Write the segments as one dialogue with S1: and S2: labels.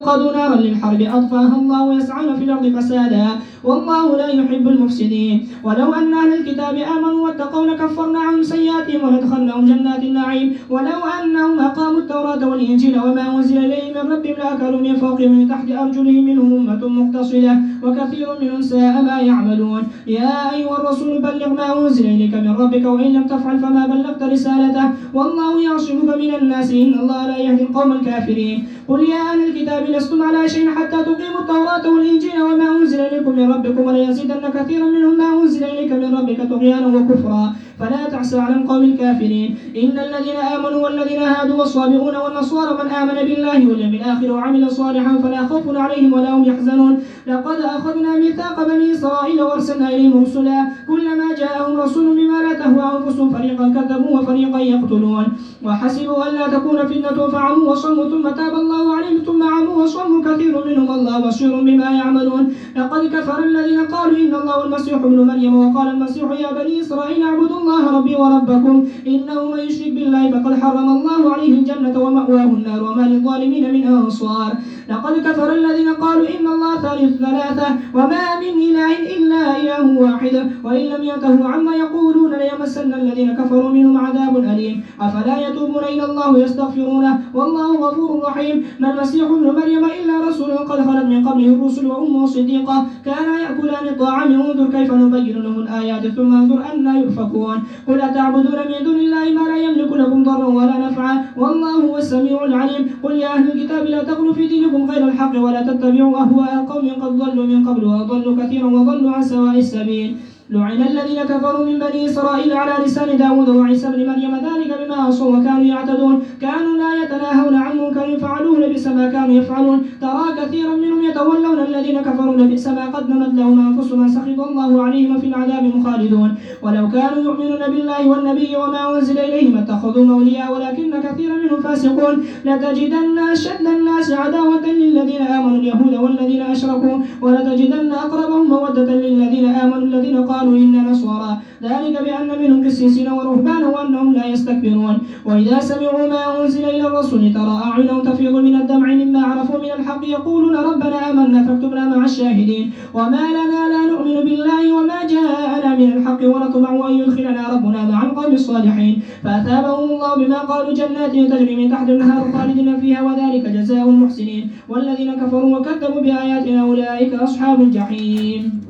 S1: وقدوا نارا للحرب أطفاها الله ويسعون في الأرض فسادا والله لا يحب المفسدين. ولو أن أهل الكتاب آمنوا واتقوا لكفرنا عنهم سيئاتهم ولدخلناهم جنات النعيم ولو أنهم أقاموا التوراة والإنجيل وما أنزل إليهم من ربهم لأكلوا من فوقهم ومن تحت أرجلهم منهم أمة مقتصدة وكثير منهم ساء ما يعملون. يا أيها الرسول بلغ ما أنزل إليك من ربك وإن لم تفعل فما بلغت رسالته والله يعصمك من الناس إن الله لا يهدي القوم الكافرين. قل يا أهل الكتاب لستم على شيء حتى تقيموا التوراة والإنجيل وما أنزل إليكم من ربكم وليزيدن كثيرا منهم ما أنزل إليك من ربك طغيانا وكفرا فلا تعس على القوم الكافرين. إن الذين آمنوا والذين هادوا والصابئون والنصارى من آمن بالله واليوم الآخر وعمل صالحا فلا خوف عليهم ولا هم يحزنون. لقد أخذنا ميثاق بني إسرائيل وأرسلنا إليهم رسلا كلما جاءهم رسول بما لا تهوى أنفسهم فريقا كذبوا وفريقا يقتلون وحسبوا ألا تكون فتنة فعموا وصموا ثم تاب الله عليهم ثم عموا وصموا كثير منهم الله بصير بما يعملون. لقد كفر الذين قالوا إن الله المسيح ابن مريم وقال المسيح يا بني إسرائيل اعبدوا الله ربي وربكم إنه من يشرك بالله فقد حرم الله عليه الجنة ومأواه النار وما للظالمين من أنصار. لقد كفر الذين قالوا إن الله ثالث ثلاثة وما من إله إلا إله واحد وإن لم ينتهوا عما يقولون ليمسن الذين كفروا منهم عذاب أليم. أفلا يتوبون إلى الله ويستغفرونه والله غفور رحيم. ما المسيح ابن مريم إلا رسول قد خلت من قبله الرسل وأمه صديقة كانا يأكلان الطعام انظر كيف نبين لهم الآيات ثم انظر أنا يؤفكون. قل أتعبدون من دون الله ما لا يملك لكم ضرا ولا نفعا والله هو السميع العليم. قل يا أهل الكتاب لا تغلوا في دينكم غير الحق ولا تتبعوا أهواء قوم قد ضلوا من قبل وأضلوا كثيرا وضلوا عن سواء السبيل. لعن الذين كفروا من بني إسرائيل على لسان داود وعيسى بن مريم ذلك بما عصوا وكانوا يعتدون كانوا لا يتناهون عن منكر يفعلون لبئس ما كانوا يفعلون. ترى كثيرا منهم يتولون الذين كفروا لبئس ما قدمت لهم أنفسهم سخط الله عليهم وفي العذاب مخالدون. ولو كانوا يؤمنون بالله والنبي وما أنزل إليهم اتخذوا أولياء ولكن كثيرا منهم فاسقون. لتجدن أشد الناس عداوة للذين آمنوا اليهود والذين أشركوا ولتجدن أقربهم مودة للذين آمنوا الذين قالوا إننا نصارى ذلك بأن منهم قسيسين ورهبانا وأنهم لا يستكبرون. وإذا سمعوا ما أنزل إلى الرسول ترى أعينهم تفيض من الدمع مما عرفوا من الحق يقولون ربنا آمنا فاكتبنا مع الشاهدين. وما لنا لا نؤمن بالله وما جاءنا من الحق ونطمع أن يدخلنا ربنا مع القوم الصالحين فأثابهم الله بما قالوا جنات تجري من تحت الأنهار خالدين فيها وذلك جزاء المحسنين. والذين كفروا وكذبوا بآياتنا أولئك أصحاب الجحيم.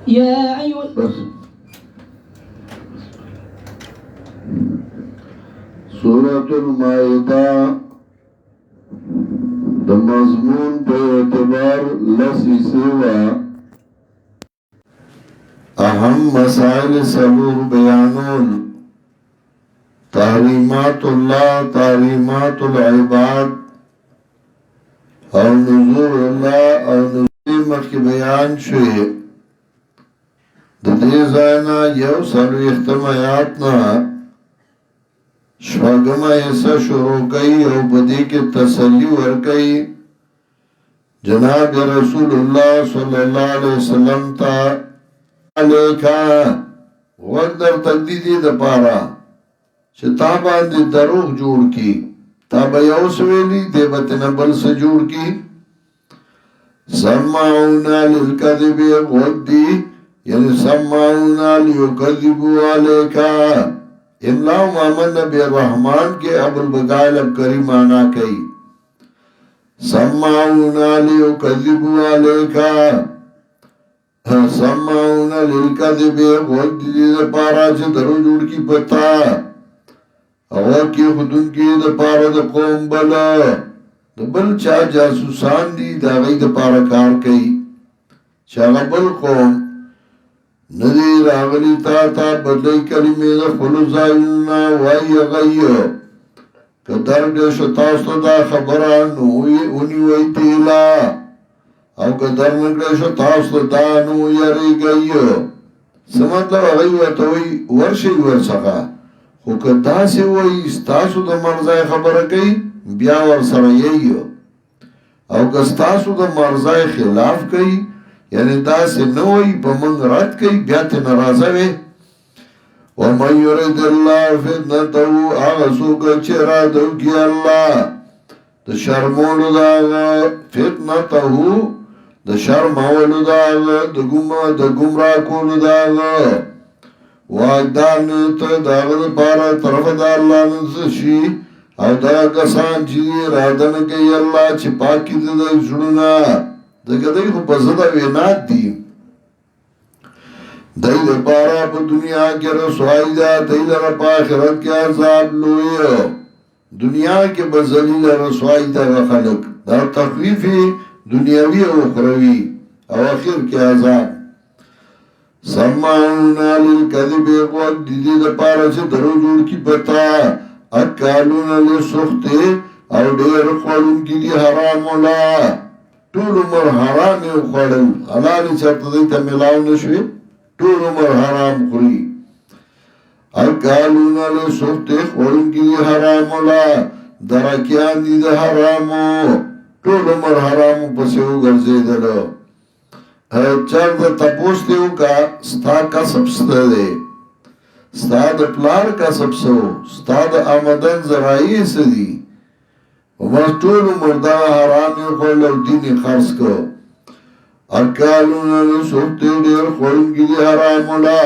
S1: يا أيها
S2: سورة المائدة د مضمون په اعتبار لسی سوا اهم مسائل سلور بیانون تحریمات الله تحریمات العباد او نزول الله او نزول مخی بیان شوی د دې ځاینا یو څلوېښتم آیات نه شپږم حصہ شروع کوي او په دې کې تسلی ورکوي جناب رسول الله صلی الله علیه وسلم ته الیکا وردر تقدیدی د پاره چې تا باندې دروغ جوړ کی تا به یو سویلی دی به تنه بل څه جوړ کی سمعون للکذب غدی یعنی سمعون لیکذبوا علیکا املاو محمد نبی الرحمن کے ابو البقائل اب کریم مانا کئی سمعون لیکذبوا علیکا سمعون للکذب غدی دی پارا چه درو جوڑ کی پتا او کی خودن کی د پاره د قوم بل د بل چا جاسوسان دي دا غي د پاره کار کوي چا بل قوم ندی راغلی تا بدلی کلمې د خپل ځاینا وای غي کدر د شتاستو دا خبره نو اونې وای تیلا او کدر موږ شتاستو دا نو یری گئی سمته غي ورته ورشي ورڅخه خو که داسې وایي ستاسو د مرضای خبره کوي بیا ورسره یې او که ستاسو د مرضای خلاف کوي یعنی داسې نه وایي په موږ رد کوي بیا ته ناراضه وي ومن یرید الله فتنته هغه څوک چې اراده وکړي الله د د شرمولو د هغه فتنته د شرمولو د هغه د ګمراه کولو د هغه واګدان ته د هغه لپاره طرف د الله نه شي او دا کسان چې ارادنه کوي الله چې پاکي د زړونه دغه دوی خو په زړه وینات دي دای لپاره په دنیا کې رسوایی ده دای لپاره په آخرت کې عذاب لوی دنیا کې به ذلیل رسوایی ده خلق دا تخفیف دنیاوی او اخروی او اخر کې عذاب سمعون للکذب وقت دیدی دا پارا چه درو جوڑ کی پتا اکالون لسخته او دیر خوڑن کی دی حرام اولا طول عمر حرام خوڑن حلالی چرت دیتا ملاو نشوی طول عمر حرام خوری اکالون لسخته خوڑن کی دی حرام اولا درکیان دی دا حرامو طول عمر حرامو پسیو گرزی دلو چر د تپوس دیو کا ستا کسب ستا دے ستا د پلار کسب سو ستا د آمدن زرائی سدی ومس طول مردا حرامی خوال او دینی خرس کو اکالون سوکتے دیر خورن کی دی حرامولا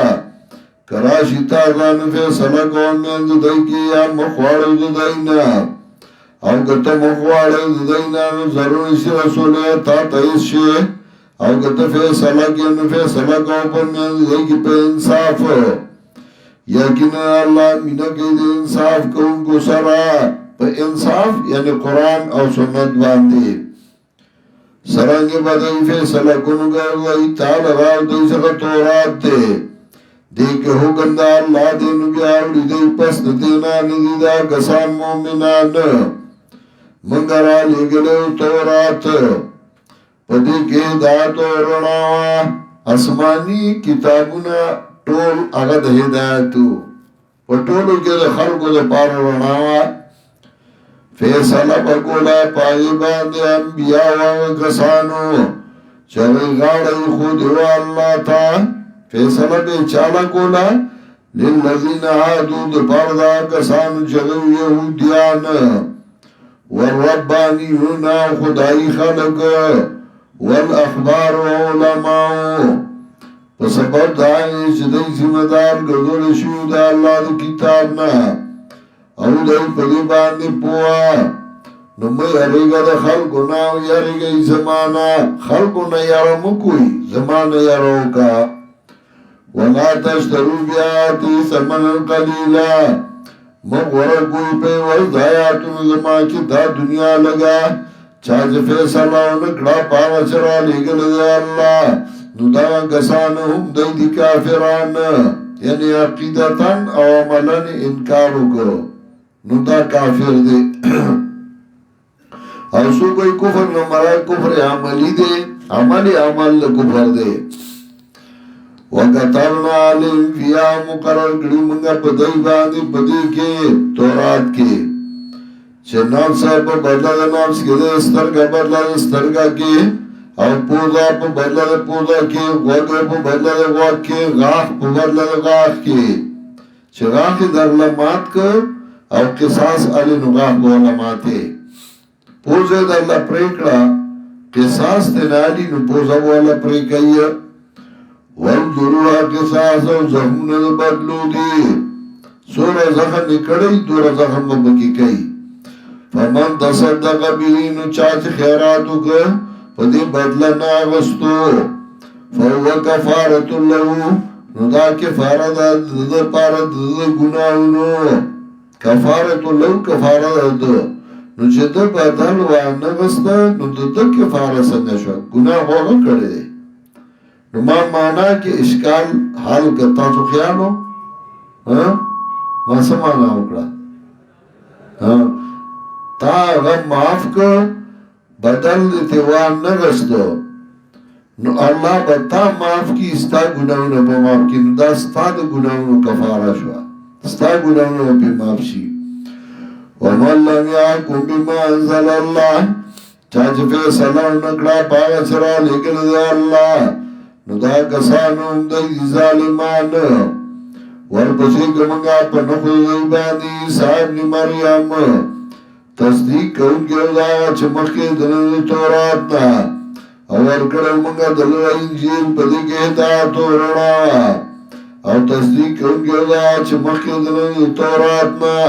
S2: کراشی تازان فیصلہ کون میں دائی کی یا مخوار دائینا او گتا مخوار دائینا ضرور اسی رسولی تا تایس شیئے او کتا فیصلہ کیا نو فیصلہ کاؤ پر میں دیکھ پہ انصاف یقین اللہ مینا کے دے انصاف کو ان کو سرا پہ انصاف یعنی قرآن او سنت باندے سرانگے بدائی فیصلہ کنو گا اللہ تعالی راو دے سکا تورات دے دیکھ ہو گندہ اللہ دے نبی آوڑی دے پس دینا ندی دا کسان مومنان منگرہ لے گلے تورات پدې کې دات او رڼا آسماني کتابونه ټول هغه د هدایت په ټولو کې د خلقو لپاره رڼا فیصله وکولا پای باندې انبیا او کسانو چې غاړه خو دی الله تا فیصله به چاله کولا للذین عادوا د پردا کسانو چې يهوديان والربانيون خدای خلق والاخبار علماء فسبب دائی چه دی زمدار گردول شیو دا اللہ دا کتاب نا او دی پدی باندی پوا نمی یریگا دا خلقو ناو یریگا زمانا خلقو نا یرمو کوئی زمانا یرو کا ولا تشترو بیاتی ثمن قلیلا مغورا کوئی پہ وزدایاتون زمان کی دا دنیا لگا چاچ فیصلہ نکڑا پاوا چرا لگل دا اللہ نو دا کسان هم دی کافران یعنی عقیدتاً او عملاً انکارو کو نو دا کافر دی او سو کوئی کفر نو مرای کفر عملی دی عملی عمل کفر دی وَقَتَلْنَا عَلِهِمْ فِيهَا مُقَرَّرْ کړي موږ په دای باندې بدی کې تورات کې چې نفس په بدلا د نفس کې د سترګې بدلا د سترګې کې او پوزا په بدلا د پوزا کې غوږ په بدلا د غوږ کې غاښ په بدلا د غاښ کې چې غاښ درله مات ک او قصاص علی نو غاښ ولا ماته پوزا درله پریکړه قصاص ته علی نو پوزا ولا پریکایه والجروح قصاص او زخمون بدلو دی سورا زخم نکڑی دورا زخم مبکی کئی فمن تصدق بیهی نو چاچ خیراتو که پدی بدلا ناغستو فهو کفارت اللہو نو دا کفارت دا پارت دا گناہونو کفارت اللہو کفارت دا نو چه دا بدل وانغستا نو دا کفارت سنگشو گناہ ہوگا کڑی دی نو ما مانا که اشکال حال کرتا تو خیالو ما سمانا اکڑا تا غم معاف که بدل دیتوان نگستو نو اللہ با تا معاف کی استا گناہونو پا معاف کی نو دا ستا دا گناہونو کفارا شوا ستا گناہونو پا معاف شی ومن لم یاکم بما انزل اللہ چاچ فیصلہ نکڑا پاگا چرا لیکن دا اللہ نو دا کسانو دی ظالمان ورپسی کمنگا پا نخوی غیبانی صاحب نی مریم تصدیق کونکي دا چې مخکې دنه تورات نا او ورکړل موږ دلته انجیل په دې کې هدایت ورنا او تصدیق کونکي دا چې مخکې دنه تورات نا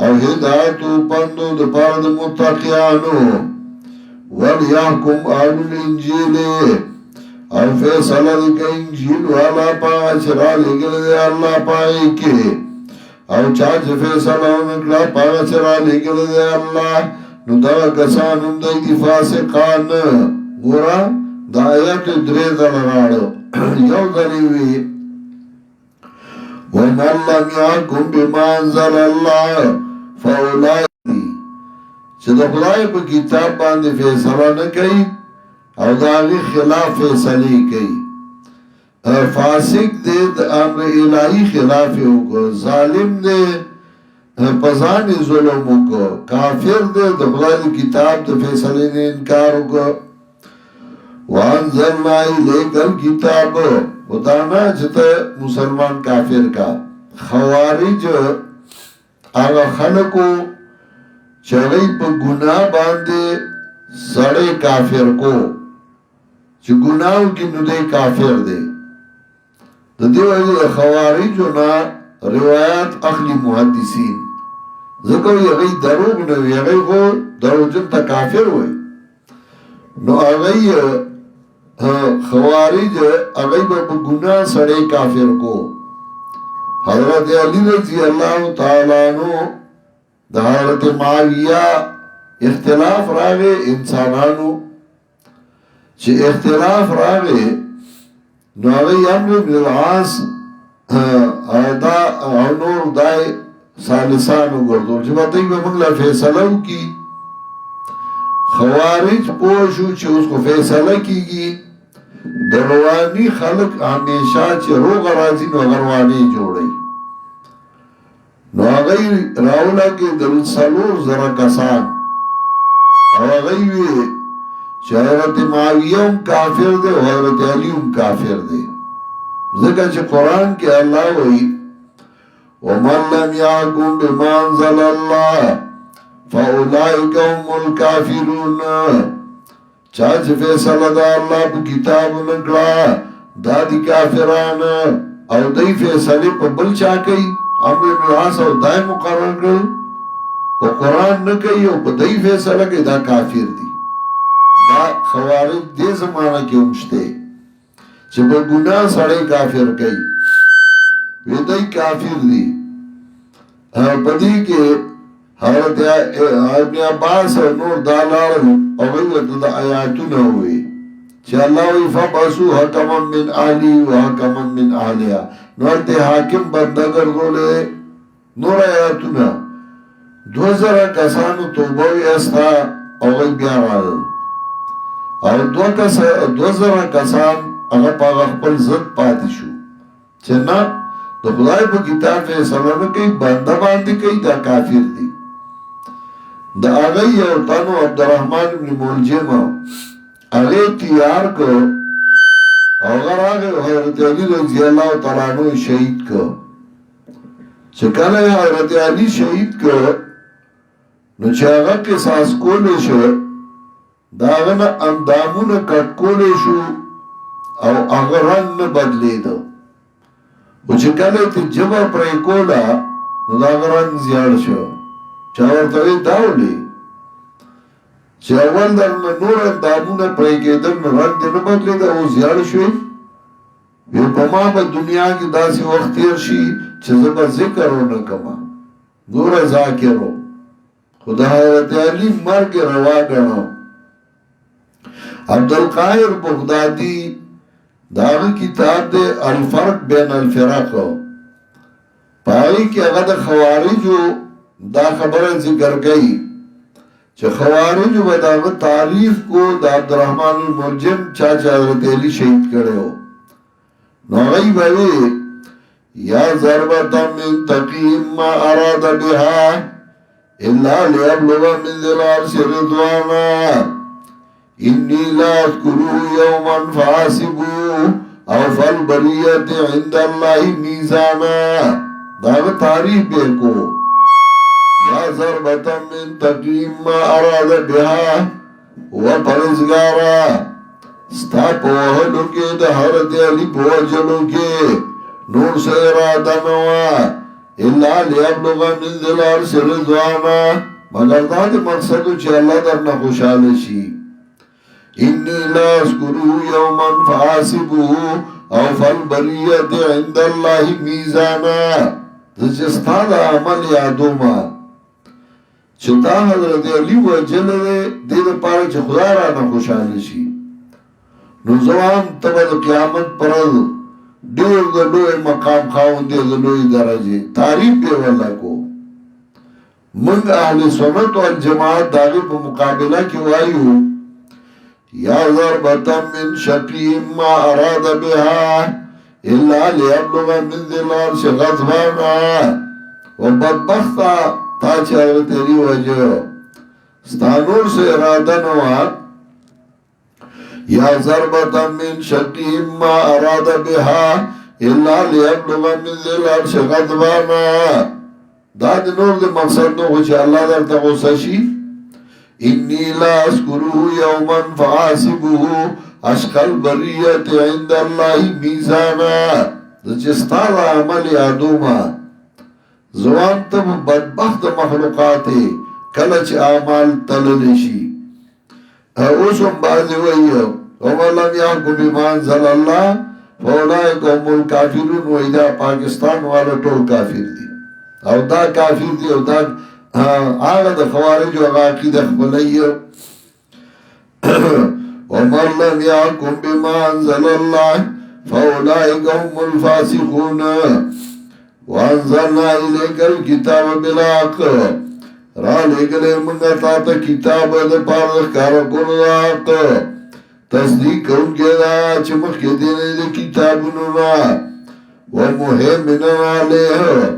S2: او هدایت پندو د پاره د متقینانو وليحكم اهل الانجيل او فیصله د انجیل والا پاچرا لګل دی الله پای کې او چا چې فیصله وکړه پاچرا لګل دی الله نو دا کسان هم د فاسقان ګورا د آیات درې ځله راړو یو ځلې وی ومن لم يحكم بما انزل الله فاولئک چې د خدای په کتاب باندې فیصله نه کوي او دا غي خلاف فیصله کوي فاسق دې د امر الهي خلاف وکړي ظالم دې پزان ظلم وکړي کافر دې د خدای کتاب د فیصله نه انکار وکړي وانزلنا الیک الکتاب ودانا چې مسلمان کافر کا خوارج هغه خلکو چړې په ګناه باندې سړی کافر کو چې ګناو کې نو دی کافر دی د دې وجه خوارجو نه روایت اخلي محدثین ځکه یې دروغ نه وی هغه خو دروغجن ته کافر وای نو هغه خوارج هغه په ګناه سړی کافر کو حضرت علی رضی الله تعالی عنہ د حضرت معاویہ اختلاف راغی انسانانو چې اختلاف راغی نو هغه عمرو بن العاص دا او نور دای ثالثانو ګرځول چې باندې به موږ لا فیصله وکړي خوارج پوښو چې اوس کو فیصله کیږي د رواني خلق همیشه چې روغ راځي نو غرواني جوړي نو هغه راولا کې د سلور زره کسان او هغه وی چې حضرت معاویه هم کافر دی او حضرت علی هم کافر دی ځکه چې قرآن کې الله وایي ومن لم يحكم بما انزل الله فاولئک هم الکافرون چا چې فیصله د الله په کتاب نکړه دا دي کافران او دای فیصله په بل چا کوي امر العاص او دای مقرر کړ په قرآن نه کوي او په دای فیصله کوي دا کافر دي دا خوارج دې زمانہ کې همشته چې په ګناه سره کافر کوي وی دای کافر دي په دې کې حضرت ابن عباس نور دالار او ویل د آیاتونه وي چې الله وی فبسو حکما من اهلی و حکما من اهلها نور ته حاکم بندګر غولې نور آیاتونه 2000 کسانو توبه یستا او بیا راغل او 2000 کسان هغه په خپل ضد پاتې شو چې نه د خدای په کتاب فیصله نه کوي بنده باندې کوي دا کافر دي دا هغه یو تنو عبدالرحمن بن ملجم هغه تیار کو او هغه حضرت علی رضی الله تعالی عنہ شهید کو چې کله حضرت علی شهید کو نو چې هغه قصاص کولې شو داغه نه اندامونه کټ کولې شو او هغه رنگ نه بدلیدو او چې کله ته جبر پرې کولا نو داغه رنگ زیات شو چا ورته داولي چې اول در نور اندامونه پرې کېدل نو رنگ دې نه بدلیدو او زیات شو یو په ما په دنیا کې داسې وخت تیر شي چې زما ذکر ونه کما نور ذاکرو خدا حضرت علی مرګ روا غنو عبدالقاهر بغدادی داغی کتاب دے الفرق بین الفرق پایی که اغا دا خوارجو دا خبر ذکر گئی چه خوارجو با داغی تعریف کو دا عبدالرحمن الملجم چاچا حضرت علی شہید کرے ہو نو غی بھئی یا ضربتا من تقیم ما اراد بها الا لیبلغ من ذل عرش رضوانا انی لا اذکرو یوما فاسبو او فالبریت عند اللہ میزانا داغ تعریف بے کو یا ضربتا من تقیم ما اراد بها و پرزگارا ستا پوہلو کے دا ہر دیلی پوجلو کے نور سے ارادہ نوا اللہ لیبلغا من دلار سے رضوانا مگر دا دی مقصدو چی اللہ درنا خوشحالشی انی لا اسکرو یوما فحاسبو او فالبریت عند اللہ میزانا دچستا دا عمل یادو ما چتا حضرت علی وجل دے دا پارا چی خدا رانا خوشحالشی نو زوام تبا دا قیامت پرد دیر دا لوئی مقام خواهن دیر دا لوئی درجه تعریف بے والا کو منگ اہل سنت والجماعت داغی پا مقابلہ کی وائیو یا ضربتا من شقیم ما اراد بها الا لیبلغ من دلار شغضبانا و بدبختا تا چاہر تیری وجہ ستانور سے ارادہ نوا یا ضربتا من شقیم ما اراد بها الا لیبلغ من دلار شغضبانا دا دی نور دی مقصد نو خوچ اللہ در تغوصشی انی لا اسکروه یوما فحاسبه اشقل بریت عند اللہ میزانا چستا دا عمل یادوما زوان تب بدبخت مخلوقاتے کلچ اعمال تللشی اوسم بازی ویو ومن لم یحکم بما انزل اللہ فاولئک هم الکافرون و اذا پاکستان والا ټول کافر دی او دا کافر دی او دا آغا دا خوارج و غاقی دا خبلی ومن لم یحکم بما انزل اللہ فاولئک هم الفاسقون وانزلنا الیک الکتاب بالحق را لگلے منگا تا کتاب دا پاردخ کارکون حق تصدیق ان کے دا چمخ کے دینے دا کتابنونا ومحمنا علیہ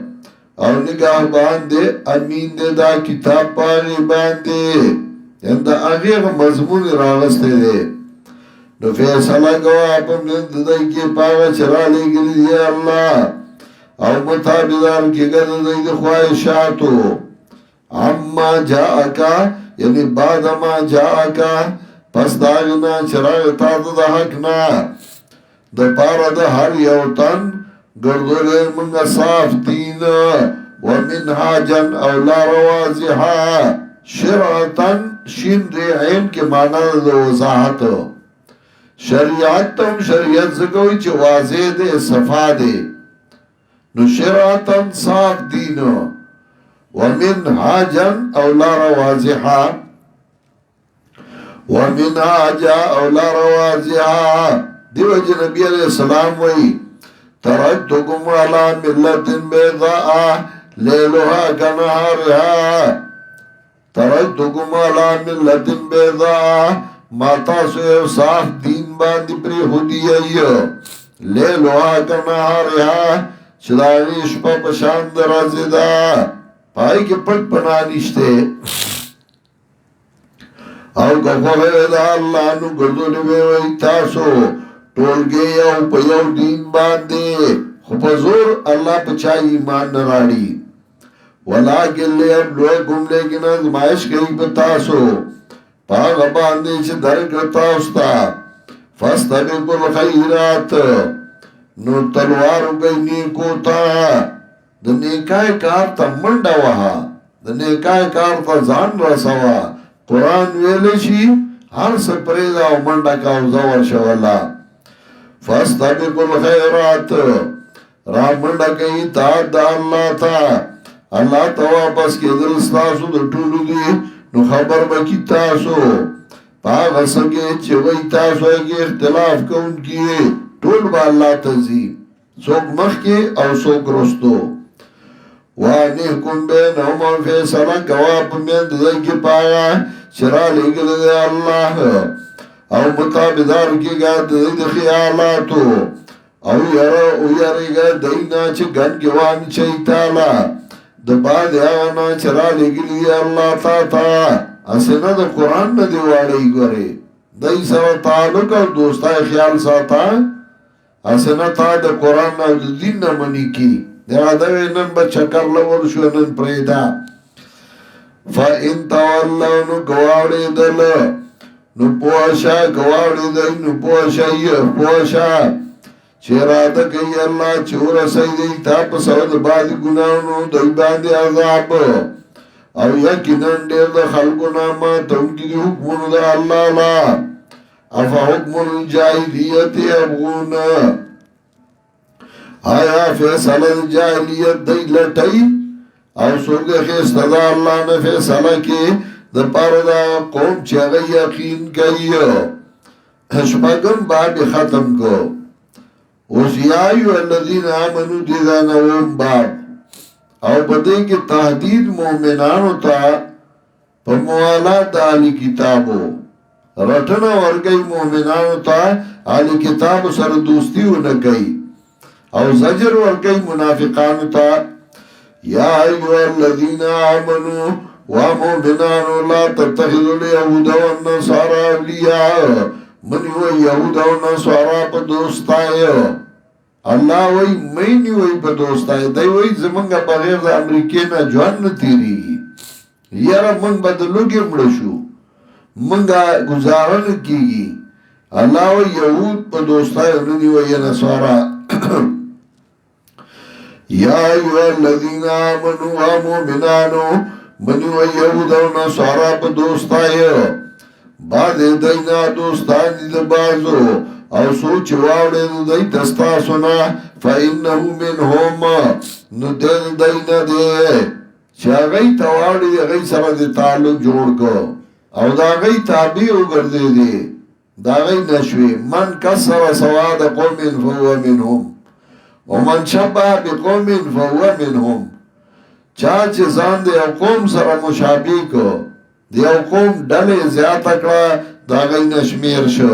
S2: اور نگاہ باندے امین دے دا کتاب پاگی باندے یعنی دا آگے مضمون راغستے دے نو فیصلہ گوا اپن دائی کے پاگا چرا لے گلی دیا اللہ او مطابدار کی گد دائی دا خواہشاتو اما جاءکا یعنی بعد ما جاءکا پس داغنا چراغ تاد دا حقنا دا پارا دا ہر یوتن گردولے منگا صاف دین ومنحاجن اولا روازحا شرعتن شین دے عین کے معنی دا وضاحت شریعت تم شریعت زگوی چی واضح دے صفا دے نو شرعتن صاف دین ومنحاجن اولا روازحا ومنحاجا اولا روازحا دیو جنبی علیہ السلام وی ترکتکم علا ملت بیضاء لیلوها کنہارها ترکتکم علا ملت بیضاء ما تاسو یو صاف دین باندی پری خودی ایو لیلوها کنہارها چلاغی شپا پشاند رازدہ پائی کے پٹ پنانشتے او کفوه دا اللہ نو گردو نوے وی تاسو ٹول گئی او پا یو دین باندے خپزور اللہ پچائی ایمان نراڑی ولیکن لے اب لوکم لیکن ازمائش گئی پا تاسو پاگ باندے چھ درکتا استا فاستبق الخیرات نو تلوارو گئی نیکو تا دا نیکای کار تا منڈا وہا دا نیکای کار تا زان رسوا قرآن ویلشی ہر سپریدا و منڈا کا زور شوالا فاستبق الخیرات را منڈا کئی تاد دا اللہ تا اللہ تا واپس کے دلستاسو دا ٹولو دی نو خبر بکی تاسو پاگ سکے چوئی تاسو اگے اختلاف کون کیے ٹول با اللہ تزیم سوک مخ کے او سوک رستو وَانِحْكُمْ بَيْنَهُمَا فَيْصَلًا گواپ میں دلائی کے پایا چرا لے گلے دے اللہ او مطابدار کی گا دے خیالاتو او یرے گا دینا چھ گن گوان چیتالا دبا دیانا چرا لے گلے دے اللہ تا اسنا دا قرآن نا دیوالی گورے دائی سوا تعلق او دوستا خیال ساتا اسنا تا دا قرآن نا دین نا منی کی دیگه دوی نن با چکر لور شو نن پریدا فَإِن تَوَلَّوْا نُ گواڑی دل نو پوشا گواڑی دل نو پوشا چیرادہ کئی اللہ چور سیدی تاپ سود بعد گناہنو دی باندی عذاب او یقیناً دیر دا خلقنا ما تنکی حکمون دا اللہ لا افا حکم الجاہلیت ابغون آیا فیصلہ جاہلیت دی لٹائی او سوگا خیست دا اللہ نے فیصلہ کی دا پاردا قوم چاگئی یقین کئی شپاگم باب ختم کو اوس یا ایو الذین آمنو دیدا نوم باب او بدے کی تحدید مومنانو تا پا موالات آلی کتابو رٹنا ورگئی مومنانو تا آلی کتابو سر دوستیو نگئی او زجر ورگئی منافقانو تا یا ایو الذین آمنو ومومنانو لا تتخذوا الیہود والنصارى اولیاء منی وی یهود و نصارا پا دوستای اللہ وی مینی وی پا دوستای دی وی زمانگا بغیر دا امریکی نا جوان نتیری یارا من بدلوگی مڑشو منگا گزارن کی گی اللہ وی یهود پا دوستای منی وی نصارا یا ایوہ الذین آمنوا و مومنانو منی وی یهود و نصارا پا دوستای بعد دینا دوستان دی بازو او سوچ واوڑے دی دستاسونا فإنہو منہم نو دینا دے چا غی تواڑی دی غی سر دی تعلق جوڑ کو او دا غی تابعو گردے دی دا غی نشوی من کسر سواد قوم فهو منہم ومن شبہ بقوم فهو منہم چاچ زان دی قوم سر مشابه کو دیو قوم ڈلی زیادہ کرا دا غی نشمیر شو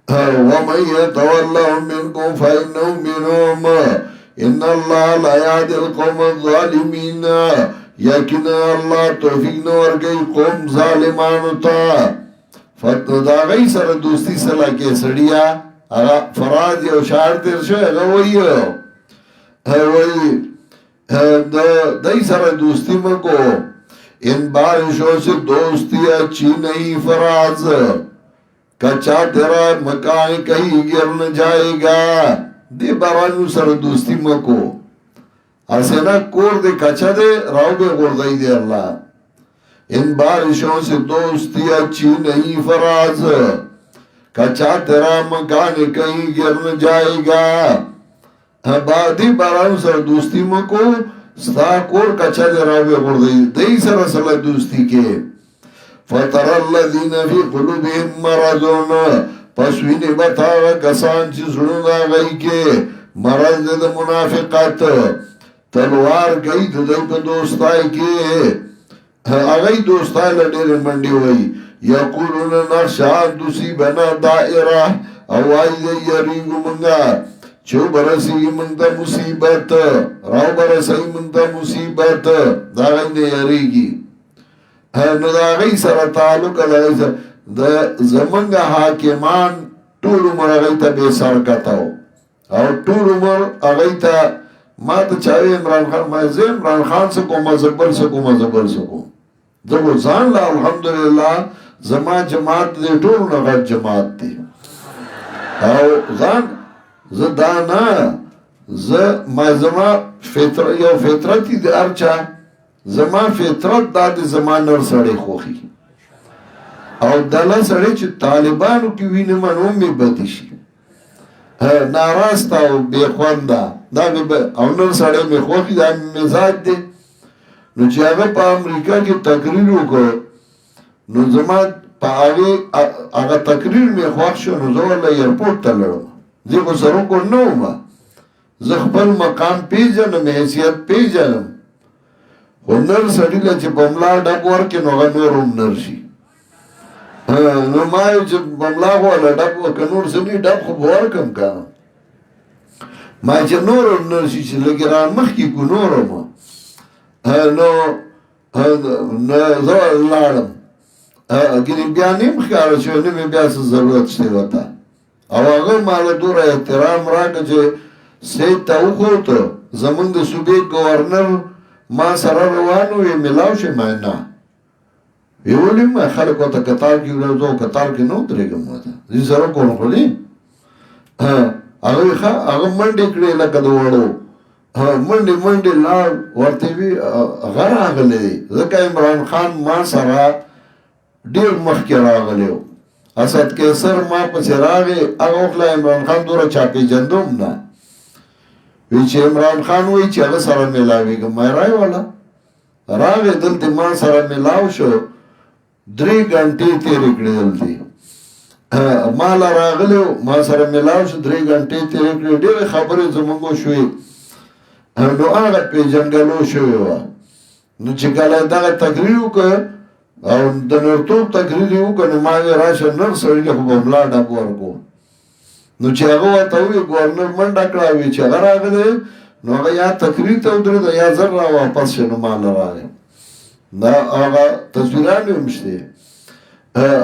S2: وَمَنْ يَتَوَلَّهُمْ مِنْكُمْ فَإِنَّهُ مِنْهُمْ إِنَّ اللَّهَ لَا يَهْدِي الْقَوْمَ الظَّالِمِينَ یقین اللہ توفیق نور گئی قوم ظالمانو تا دا غی سر دوستی صلاح کے سڑیا فراد یو شاعر تیر شو اگا وی دی سر دوستی مکو ان بارشوں سے دوستی اچھی نہیں فراز کچا تیرا مکان کہیں گر نہ جائے گا دی بارانو سر دوستی مکو اسے نا کور دے کچا دے راو بے غردائی دے اللہ ان بارشوں سے دوستی اچھی نہیں فراز کچا تیرا مکان کہیں گر نہ جائے گا دی بارانو سر دوستی مکو ستا کور کچا دے راوی غردائی دی سر صلح دوستی کے فَتَرَ الَّذِينَ فِي قُلُوبِهِمْ مَرَضٌ پسوینی بتاوہ کسان چی سنون آگئی کے مرض دے منافقات تلوار گئی دی پا دوستائی کے آگئی دوستائی لڑیر منڈی ہوئی یقولون نرشان دوسی بنا دائرہ اوائی دی یریگو منگا چو برسی منگتا مصیبت راو برسی منگتا مصیبت دا غی نے یریگی نو دا غی سر تعلق دا غی سر دا زمنگا حاکمان طول عمر غی تا بے سر کتاو او طول عمر غی تا ما تا چاوی عمران خان ما زی عمران خان سکو مزبر سکو دکو زان لا الحمدللہ زمان جماعت دے طول نغت جماعت دے او زان زدانا ما زمان فطرتی دے ارچا زمان فطرت دا دے زمان نر سڑے خوخی او دالا سڑے چی طالبانو کی وین منوم میں بدشی ناراستا او بے خواندا او نر سڑے میں خوخی دا مزاج دے نو چی آگا پا امریکہ کی تقریرو کو نو زمان پا آگا تقریر میں خوخ شو نو زو اللہ ایرپورٹ تا لڑو دیکھو سروں کو نو ما زخبل مقام پی جنم حیثیت پی جنم خو نر سڑی لچه بملا ڈب ورکی نو غا نورم نرشی نو مایو چه بملا خوالا ڈب ورکی نور سنی ڈب خو بورکم کانا مای چه نورم نرشی چه لگی ران مخ کی کو نورم نو زوال لارم گیری بیا نیم خیارا شو نمی بیا سا ضرورت شتے وطا او اگر مالا دور احترام راکا چه سید تاو خورتا زمان ده صوبه گورنر ما سره روانو وی ملاو شي ما نه ویولې ما خلکو ته قطار کې ورځو قطار کې نو درېږم وته زی سره کوم خولي هغه منډې کړې لکه د وړو منډې لاړ ورته وی هغه راغلی ځکه عمران خان ما سره ډېر مخکې راغلی و اسد کیسر ما پسې راغی هغه وخت عمران خان دوره چا پېژندم نه وی چې عمران خان وی چې هغه سره میلاوېږم ما رای والا راغی دلته ما سره میلاو شو 3 غنټې تېرې کړې دلته ما لا راغلی ما سره میلاو شو 3 غنټې تېرې کړې ډېرې خبرې زموږ شوې نو هغه پیژنګلو شوې وه نو چې کله دغه تقریر وکړ او د نرتوب تقریر یې وکړ نو ما وی راشه نر سړي له خو به ملا ډب ورکړو نو چې هغه ورته وویل ګورنر منډه کړه وی چې هغه راغلی نو هغه یا تقریر ته ودرېد یا زر را واپس شو نو ما له راغی دا هغه تصویران هم شته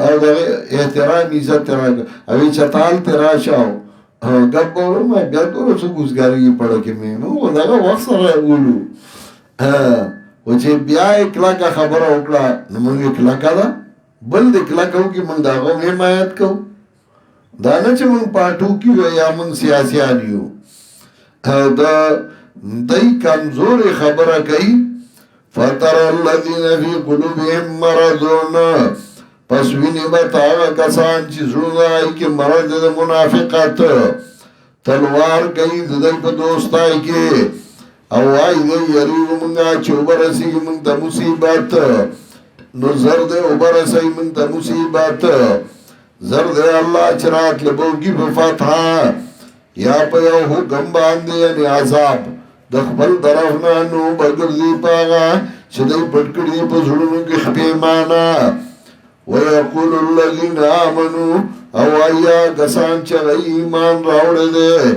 S2: او دغه احترام عزت ته راغی او چې تال ته راشه ګپ ګورو ما بیا ګورو څه ګوزګاری پړه کې مې نو دغه وخت سره ولو او چې بیا کلاکه خبره وکړه نو موږ کلاکه ده بل د کلاکه وکړي موږ دغه حمایت کوو دا نه چې موږ پاټو کې یا موږ سیاسيان یو دا دای کمزوري خبره کوي فتر الذين في قلوبهم مرض پس ویني به تاغه کسان چې زړه کې مرض د منافقت تلوار کوي د دې په دوستای کې او وايي یریږي مونږه چې وبرسي مونږ د مصیبت نو زرد وبرسي مونږ د مصیبت زرد الله چرات لبوږي په فتح یا په یو حکم باندې یعنی عذاب د خپل طرف نه نو بغرزي پاغه چې دوی پټکړي په زړونو کې خپېمانه ويقول الذين آمنوا او ايا کسان چې ایمان راوړل دي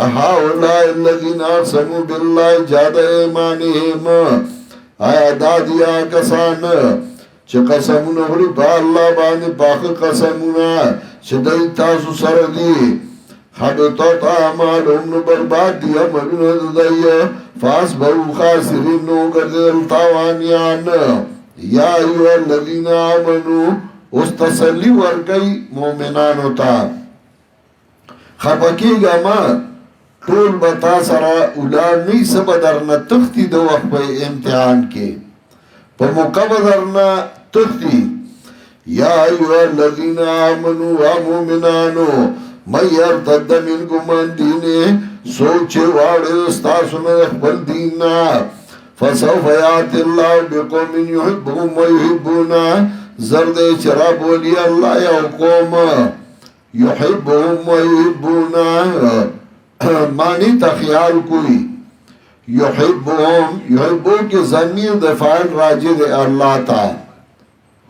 S2: اهؤلاء الذين اقسموا بالله جهاد ايمانهم آیا دادیا کسان چې قسمونه وړي په الله باندې باخه قسمونه چې دوی تاسو سره دي حبطت اعمالهم برباد دي عملونه دوی فاصبحوا خاسرين نو ګرځول تاوانيان یا ایو الذین آمنو اس تسلی ورگئی مومنانو تا خبکی گا ما طول بتا سرا اولاد نی سب درنا تختی دو وقت پا امتحان کے پا موقع درنا تختی یا ایو الذین آمنو و مومنانو من یرتد منکم من دینے سوچے واڑے استاسو میں اخبر دیننا فسوف یاتی اللہ بقوم یحبهم ویحبونا زرد چراب ولی اللہ یا قوم یحبهم ویحبونا معنی تخیال کوئی یحبو کی ضمیر دے فائل راجع دے اللہ تا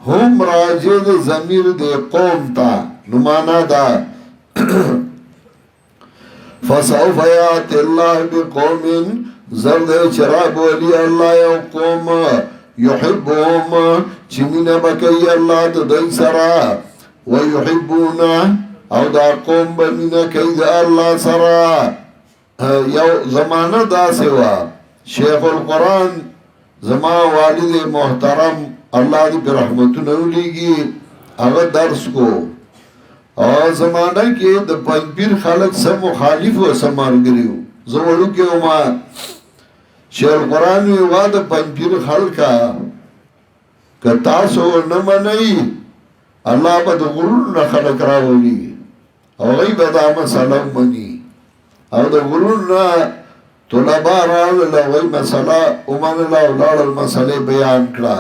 S2: ہم راجع دے ضمیر دے قوم تا نمانا دا فسوف یاتی اللہ بقوم زرد چراب ولی اللہ یو قوم یحبهم چمین بکی اللہ دائی سرا ویحبونا او دا قوم بمین کئی دا اللہ سرا یو زمانہ دا سوا شیخ القرآن زمان والد محترم اللہ دی پر رحمتو نولیگی اگر درس کو اور زمانہ کی دا پنپیر خلق سا مخالف و سمارگریو زوڑو کے اما شیخ قرآن وی واد پنپیر خلقا که تاسو نمانی اللہ با دا غرور نخلق راولی او غیب دا مسئلہ منی او دا غرور نا طلبا راول غیب مسئلہ امان اللہ اولاد المسئلہ بیان کرا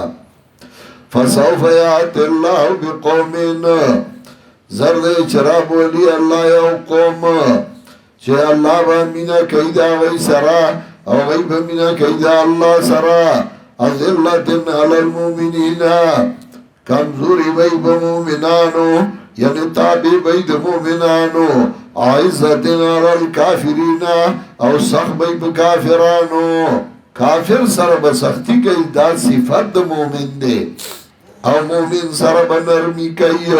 S2: فسوف یات اللہ بقومین زرد چراب ولی اللہ یو قوم چه اللہ با مینا کئیدا غی سرا او غیب مینا کئیدا اللہ سرا ازلتن علی المومنین کمزوری بی بمومنانو یعنی تابی بی دمومنانو عزتن علی الكافرین او سخ بی بکافرانو کافر سر بسختی کئی دا صفت دا مومن دے او مومن سر بنرمی کئی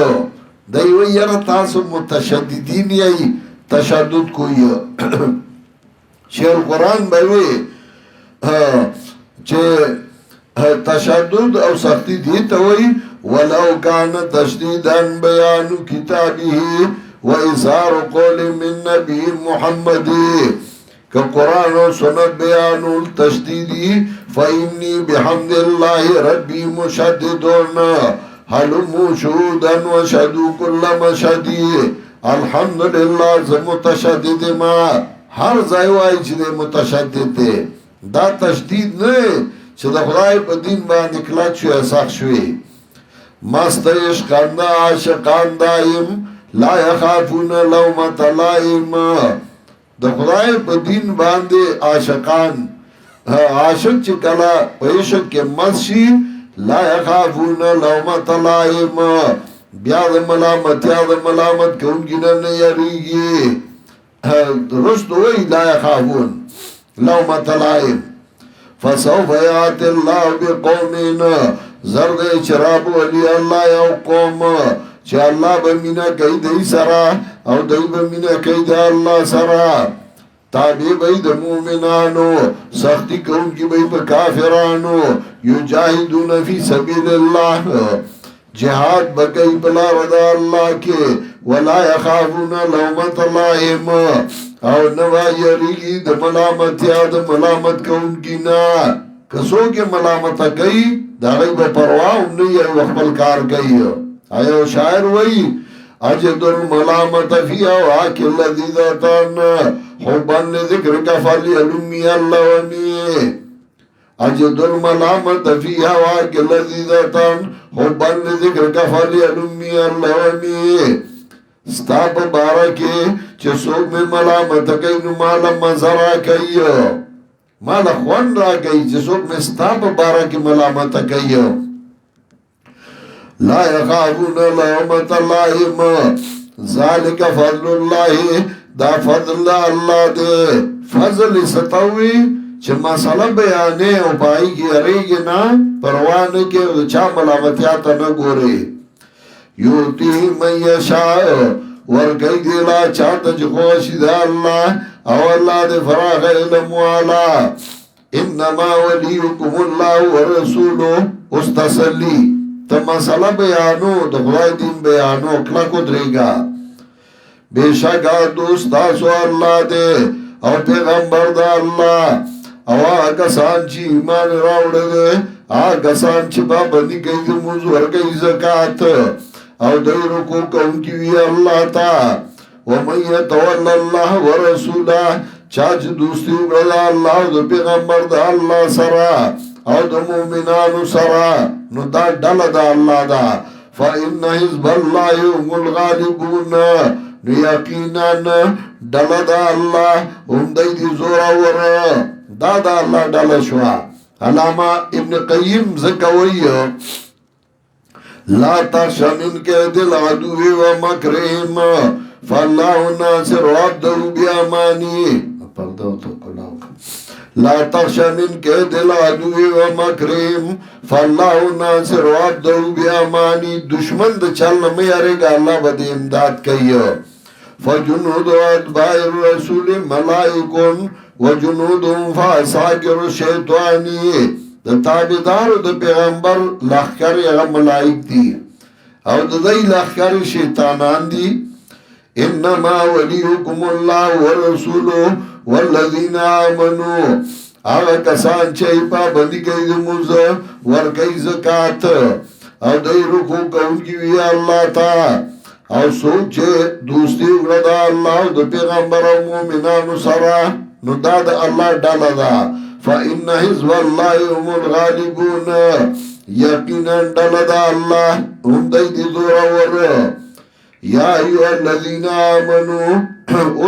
S2: دیوی یر تاسو متشددین یای تشدد کوئی شیخ القرآن بوی چې تشدد او سختی دی ته وایي ولو کان تشدیدا بیان کتابه و اظهار قول من نبی محمد که قرآن و سنت بیان التشدیدی فإنی بحمد الله ربی مشددون حلمو شهودا و شهدو کل مشهدی الحمدللہ زه متشدد ما هر ځای وایي چې متشدد دی دا تشدید نه چې د خدای په دین باندې کلک شوی سخت شوی مست عشقان عاشقان دایم لا یخافون لومة لائم د خدای په دین باندې عاشقان عاشق چې کله په عشق کې مست شي لا یخافون لومة لائم بیا د ملامت کوونکی نه یریږي درست وایي لا یخافون لومة لائم فسوف یات الله بقوم زرد چراب ولی الله یو قوم چې الله به مینا کوي دی سره او دی به مینا کوي د الله سره تابع به د مؤمنانو سختی کوونکی به په کافرانو یجاهدون فی سبیل الله جهاد بکئی بلا رضا اللہ کے ولا یخافون لومة لائم او نوا یریگی د ملامت یا د ملامت کون کی نا کسو کے ملامت کئی دا غیب پرواہ نہیں ہے وقبل کار کئی آیا شاعر وئی اجد الملامت فی اواک اللذی ذاتان حبان ذکر کفالی علمی اللہ ونی اجد الملامت فی اواک اللذی ذاتان حبان ذکر کفالی علمی اللہ ونی ستا پا بارا کے چه سوک میں ملامت کئی نو مالا مزرا کئی مالا خوان را کئی چه سوک میں ستا پا بارا کے ملامت کئی لا یخافون لومة لائم ذالک فضل اللہ دا فضل اللہ دے فضل ستوی چه مسئلہ بیانے او پائی کی اریگی نا پروانے کے چا ملامتیاتا نگورے یوتی من یشاء ورکی دیلا چاہتا جخوشی دا اللہ او اللہ دے فراغ علم والا انما ولیکم اللہ ورسولو اس تسلی تا مسئلہ بیانو دا خدای دین بیانو کلکو درگا بے شکا دوستاسو اللہ دے او پیغمبر دا اللہ او آگا سانچی ایمان راوڑ دے آگا سانچی بابندی کئی دے موزور کئی زکاة او دای رکو کون کیوی اللہ تا ومن یتول اللہ ورسولہ چاچ دوستی اگرد اللہ دو پیغمبر دا اللہ سرا او دا مومنانو سرا نو دا ڈل دا اللہ دا فإن حزب اللہ هم الغالبون نو یقینا ڈل دا اللہ هم دی دی زورا ورا دا اللہ ڈل شوا علامہ ابن قیم زکوئی لا تخش من کید العدو و مکرهم فاللہ ناصر عبدو بیامانی لا تخش من کید العدو و مکرهم فاللہ ناصر عبدو بیامانی دشمن دا چلنا میارے گا اللہ بدے امداد کئی فجنود اتباع الرسول ملائکن و جنودهم فاساکر الشیطانی د تابعدارو د پیغمبر لخر هغه ملائک دي او د دې لخر شیطانان دي انما وليكم الله ورسوله والذين امنوا هغه کسان چې پابندي کوي د موزه ور کوي زکات او د رکوع کوي وی الله تا او سوچ دوستي وردا الله د پیغمبر او مؤمنانو سره نو دا د الله ډاله ده فإن حزب الله هم الغالبون یقینا ڈلد اللہ هم دی زورا ور یا ایوہ الذین آمنو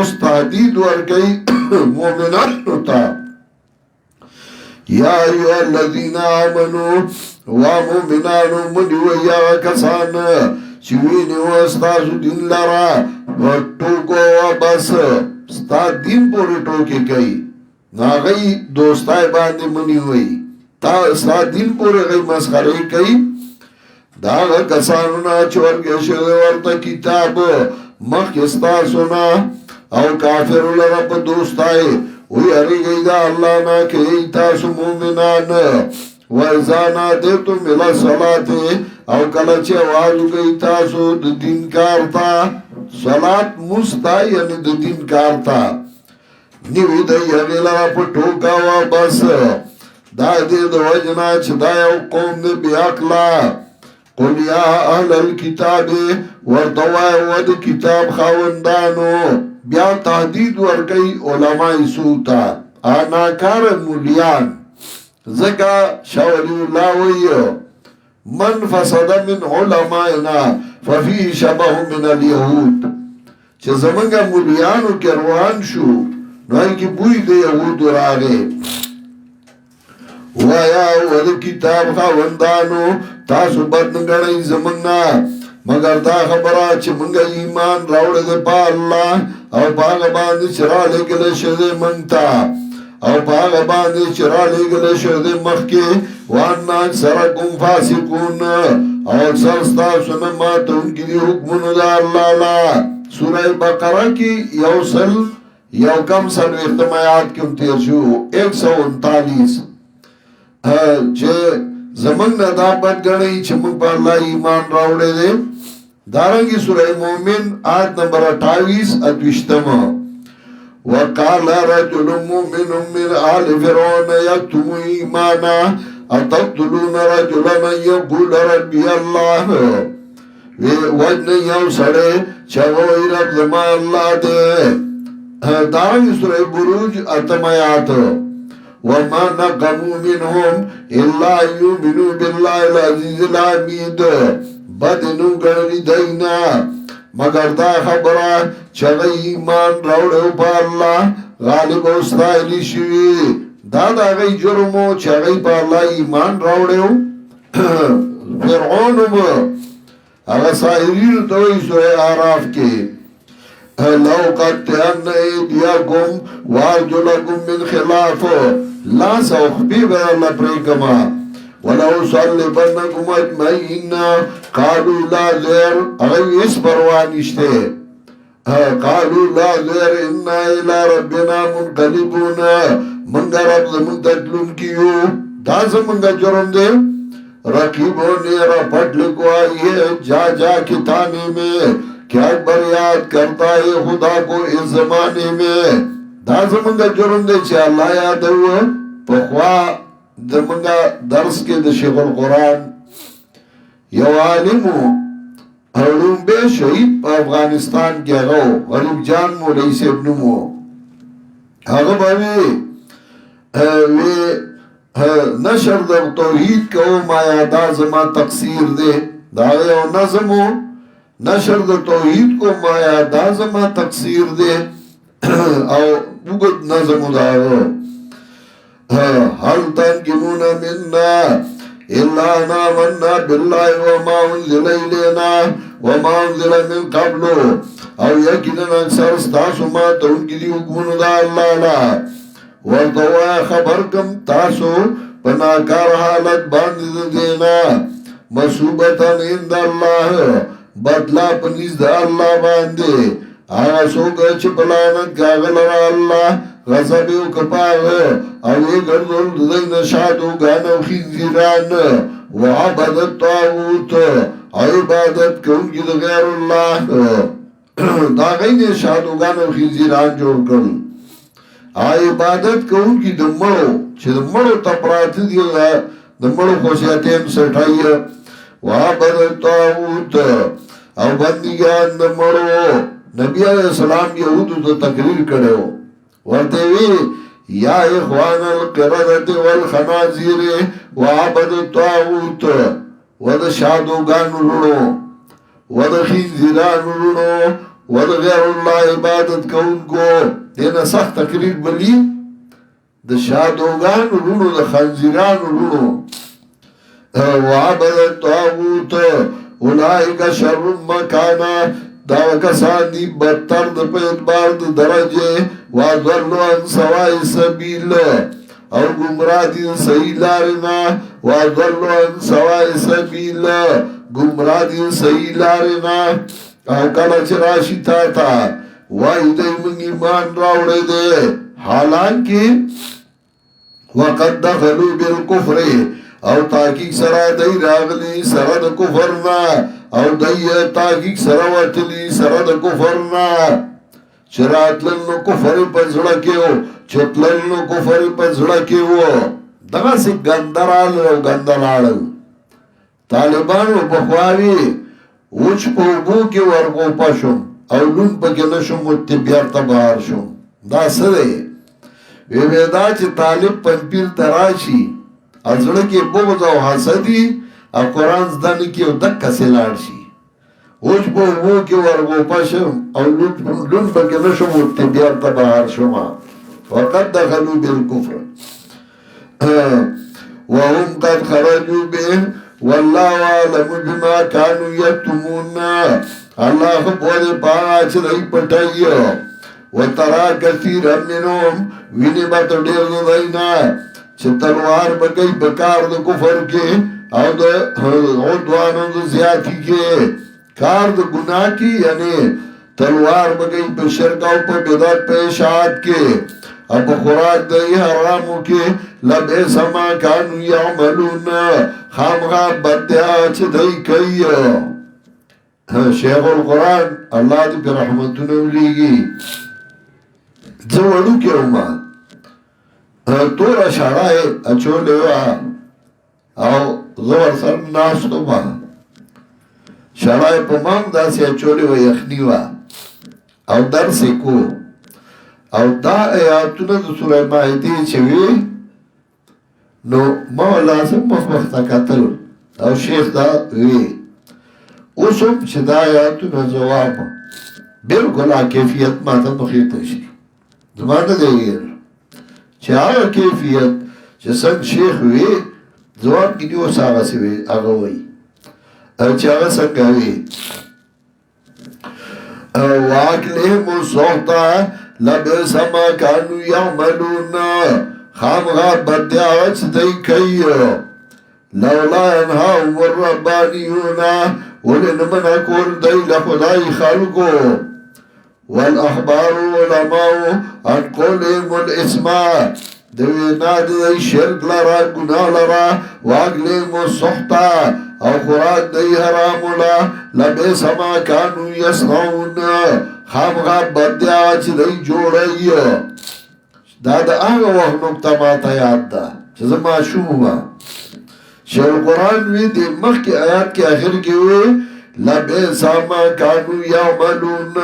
S2: اس تحدید ورکی مومنانو تا یا ایوہ الذین آمنو و مومنانو منیو یا کسان چوینی و استاسو دین لرا و ٹوکو و بس ستا دین پوری ٹوکی کئی ناغی دوستای باندې منی ہوئی تا ستا دین پورے غی مسخری کئی داغ کسانونا چورگی شد ورطا کتاب مخ استا سنا او کافر لرب دوستای وی ارگئی دا اللہ نا کئی تاسو مومنان وَإِذَا نَادَيْتُمْ إِلَى الصَّلَاةِ او کلچ آوازو گئی تاسو د دین کارتا صلات مستا یعنی د دین کارتا نیوی دا یغیلا پا ٹوکا و بس دا دی دا وجنا چھ دا یو قوم دی بی اقلا قل یا اہل الكتاب وردوائی ود کتاب خاوندانو بیا تحدید ورکی علماء سوتا آناکار مولیان زکا شاولی اللہ ویو من فسد من علمائنا ففی شبه من الیهود چه زمانگا مولیانو که روان شو نوئی کی بوی ده یهود راگه ویا ود کتاب خواندانو تاسو بدنگنی زمانگا مگر دا خبره چه منگا ایمان راوڑ ده پا اللہ او پاگا باندی چرا لگل شده منگتا او پاگا باندی چرا لگل شده مخی وانا اکثرکم فاسقون او اکثر ستاسو نمات انکی دی حکمون دا اللہ لا سورہ بقرہ کی یو کم سن اختمایات کم تیر شو 139 چه زمان دا بد گرنی چه منگ پا اللہ ایمان راوڑے دے دارنگی سورہ مومن آیت نمبر 28 ادوشتم وقال رجل مؤمن من آل فرعون يكتم ایمانا اتقتلون رجلا من يقول ربي الله وجن یو سڑے چگوئی رب زمان اللہ دے دارنگی سورہ بروج اتمایات وما نقموا منهم إلا يؤمنوا بالله العزيز الحميد بدنو گرنی دینا مگر دا خبرہ چگئی ایمان روڑے پا اللہ غالب استائلی شوی دا غی جرمو چگئی پا اللہ ایمان روڑے فرعونم اگا سائرین توی سوئے آراف کے لو قطعن ایدیاکم وارجلکم من خلاف لا سوخبی بے اللہ پریکما ولو صلبنکم اجمعین قالوا لا زیر اگئی اس پروانشتے قالوا لا زیر انا الى ربنا منقلبون منگا رب زمن تجلن کیو دا زمنگا جرم دے رقیبوں نے رپٹ لکو آئی ہے جا جا کے تانے میں کیا اکبر یاد کرتا ہے خدا کو اس زمانے میں دا زمنگا جرم دے چھے اللہ یاد ہوا پخوا زمنگا درس کے دا شیخ القرآن یو عالمو علوم بے شہید پا افغانستان کے غو غریب جان مولی سے ابنمو اگر باوی نشر در توحید کو مایا دا زمان تقصیر دے داوی او نظمو نشر در توحید کو مایا دا زمان تقصیر دے او بگت نظمو داوی حل تنکمون مننا إلا نامنا بالله وما انزل إلينا وما انزل من قبل او یقینا اکثر ستاسو ما تونکی دی حکمون دا اللہ لا ورطوا خبر کم تاسو پناکار حالت باندد دینا مصوبتا اند اللہ بدلا پنیز دا اللہ باندے آغا سوگا چپلانت کاغلر اللہ غصبیو کپاغ اوی گردل دین شادو گانو خینزیران وعبادت طاوت عبادت کونکی دا غیر اللہ دا غین شادو گانو خینزیران جوڑ کر عبادت کونکی دا مرو چه دا مرو تپراتی دیگا دا مرو خوشیتیم سٹھائی وعبادت طاوت او بندگان دا مرو نبی علیہ السلام یہودو دا تقریر کرے ہو ورطوی یا اخوان القردت والخنازیر وعبد الطاغوت ود شادوگان رونو ود خینزیران رونو ود غیر اللہ عبادت کون کو دینا سخت تقریر بلی دا شادوگان رونو دا خنزیران رونو وعبد الطاغوت اولائک شر مکانا داو کسان دی بدتر دا پیدبار دا درجے وَذَلُّ عَنْ سَوَائِ سَبِيلِ او گمراہ دی صحیح لارنا وَذَلُّ عَنْ سَوَائِ سَبِيلِ گمراہ دی صحیح لارنا او کلچ راشی تا وائی دی من ایمان راوڑے دے حالانکه وقد دخلوا بالکفر او تحقیق سره دی راغلی سره د کفر نه او دی تحقیق سره وتلی سره د کفر نه چراتلن نو کفر په زړه کې و چتلن نو کفر په زړه کې و دغه سي ګندرال او ګندلال طالبانو په خواوي اوچ په بو کې ورغو پښم او لون په کې نشم متبيار تبار شم دا سره وی دا چې طالب پنځپیر تراشي ازړه کې بغض او حسدي او قران زدن کې او دک سلاړ شي اوچ په بو کې ورغو پښم او لون په کې نشم متبيار تبار شم وقد دخلوا بالكفر وهم قد خرجوا به والله عالم بما كانوا يكتمون الله خبر پاچ دی پټایو وترى كثيرا منهم وینبت ډیر دینا چې تلوار بګي بکار د کفر کې او د عدوانو د زیاتی کې کار د ګناه کې یعنی تلوار بګي په شرک او په بدعت په اشاعت کې اب خوراک دی حرامو کې لبه سما کانو یعملون خامغا بدیا چې دی کوي شیخ القرآن الله دې په رحمتونو ولېږي زه وړو کې وما تور اشاره اچولې وا او زور سر ناستو ما شړای په مان داسې اچولې و یخنی وا او درس کو او دا آیاتونه د سوره مائده چې وی نو مولا سم مخ قتل او شیخ دا وی اوسم چې دا آیاتونه جواب بالکل کیفیت ماته مخیته شي زمانه دی چې هغه کیفیت چې څنګه شیخ وی جواب کې دیو ساغه سی وی هغه وی چې هغه څنګه وی واکله مو صوتا لبس ما كانوا يعملون خامغا بدعوت دی کوي لولا انهم الربانيون ولنمن کول دی لخدای خلقو والاحبار علماء ان قولهم الاسماء دوینا دی شرک لرا گناہ لرا واغلهم السحتا او خوراک دی حرام لا لبس ما كانوا يصنعون خامغا بدیا چې دی جوړي دا د هغه وخت نقطه ماته یاد ده چې زما شومه شیخ القرآن وی د مخکې آیات کې آخر کې وی لبئس ما كانوا يعملون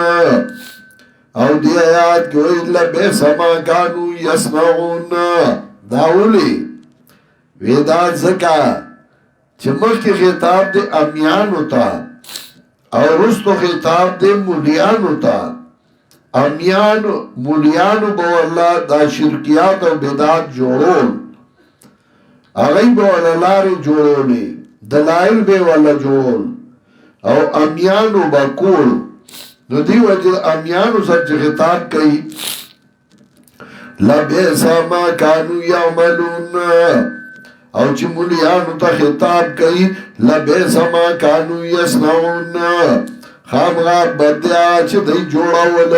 S2: او دی آیات کې وی لبئس ما كانوا يصنعون دا ولي وی دا ځکه چې مخکې خطاب د امیانو ته او رستو خطاب دے مولیانو تا امیانو مولیانو با اللہ دا شرکیات و بدعات جوڑول اغیب با اللہ لاری جوڑولی دلائل بے والا جوڑول او امیانو با کول نو دی وجہ امیانو سب چی خطاب کئی لبیسا ما کانو یعملون او چې مولیانو ته خطاب کوي لبئس ما كانوا يصنعون خامغا بدیا چې دی جوړول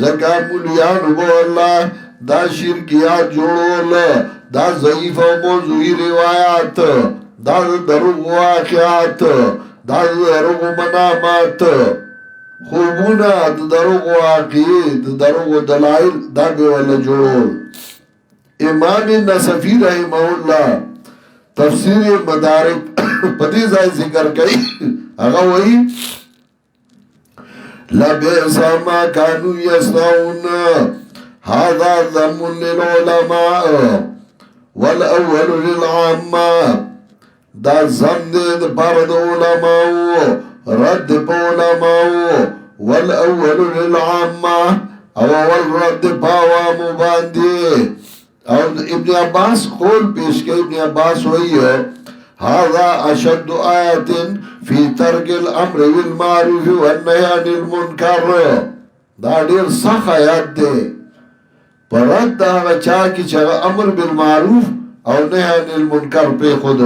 S2: زکه مولیانو بو الله دا شرکیات جوړول دا ضعیف او موضوعی روایت دا دروغ واقعات دا دروغ منامات خوبونه د دروغ واقعي د دروغ دلائل دا به ولا جوړول امام نصفی رحمه الله تفسیر مدارک پدې ځای ذکر کړي هغه وایي لبئس ما كانوا يصنعون هذا ذم للعلماء والاول للعامه دا ذم د بارد علماء رد په علماء والاول للعامه او اول رد په عوام باندې او ابن عباس قول پیش کے ابن عباس ہوئی ہے هذا اشد آیت فی ترک الامر بالمعروف والنهی عن المنکر دا ډیر سخت آیات دی پرد دا چا کی چې امر بالمعروف او نهی عن المنکر په خود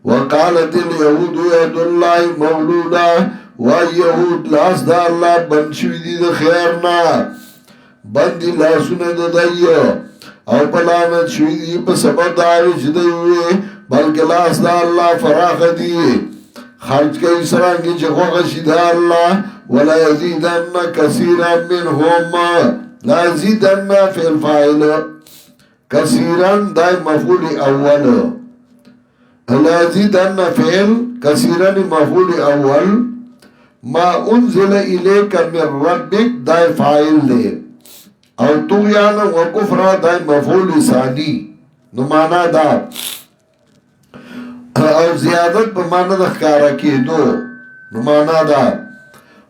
S2: وقالت اليهود يد الله مولودا و یهود لاس دا الله بنشوی دی د خیرنا بندی لاسونه د دی او په لعنت شوي دي په سبب د هغې چې دی ووې بلکې لاس د الله فراخه دي خرج کوي څرنګې چې خوښه شي د الله ولا یزیدن کثیرا منهم لا یزیدن فعل فاعل کثیرا دای مفعول اول لا یزیدن فعل کثیرا مفعول اول ما انزل الیک من ربک دای فاعل دی او طغیان و کفر دای مفعول ثانی نو معنا دا او زیادت په معنا د ښکارا کېدو نو معنا دا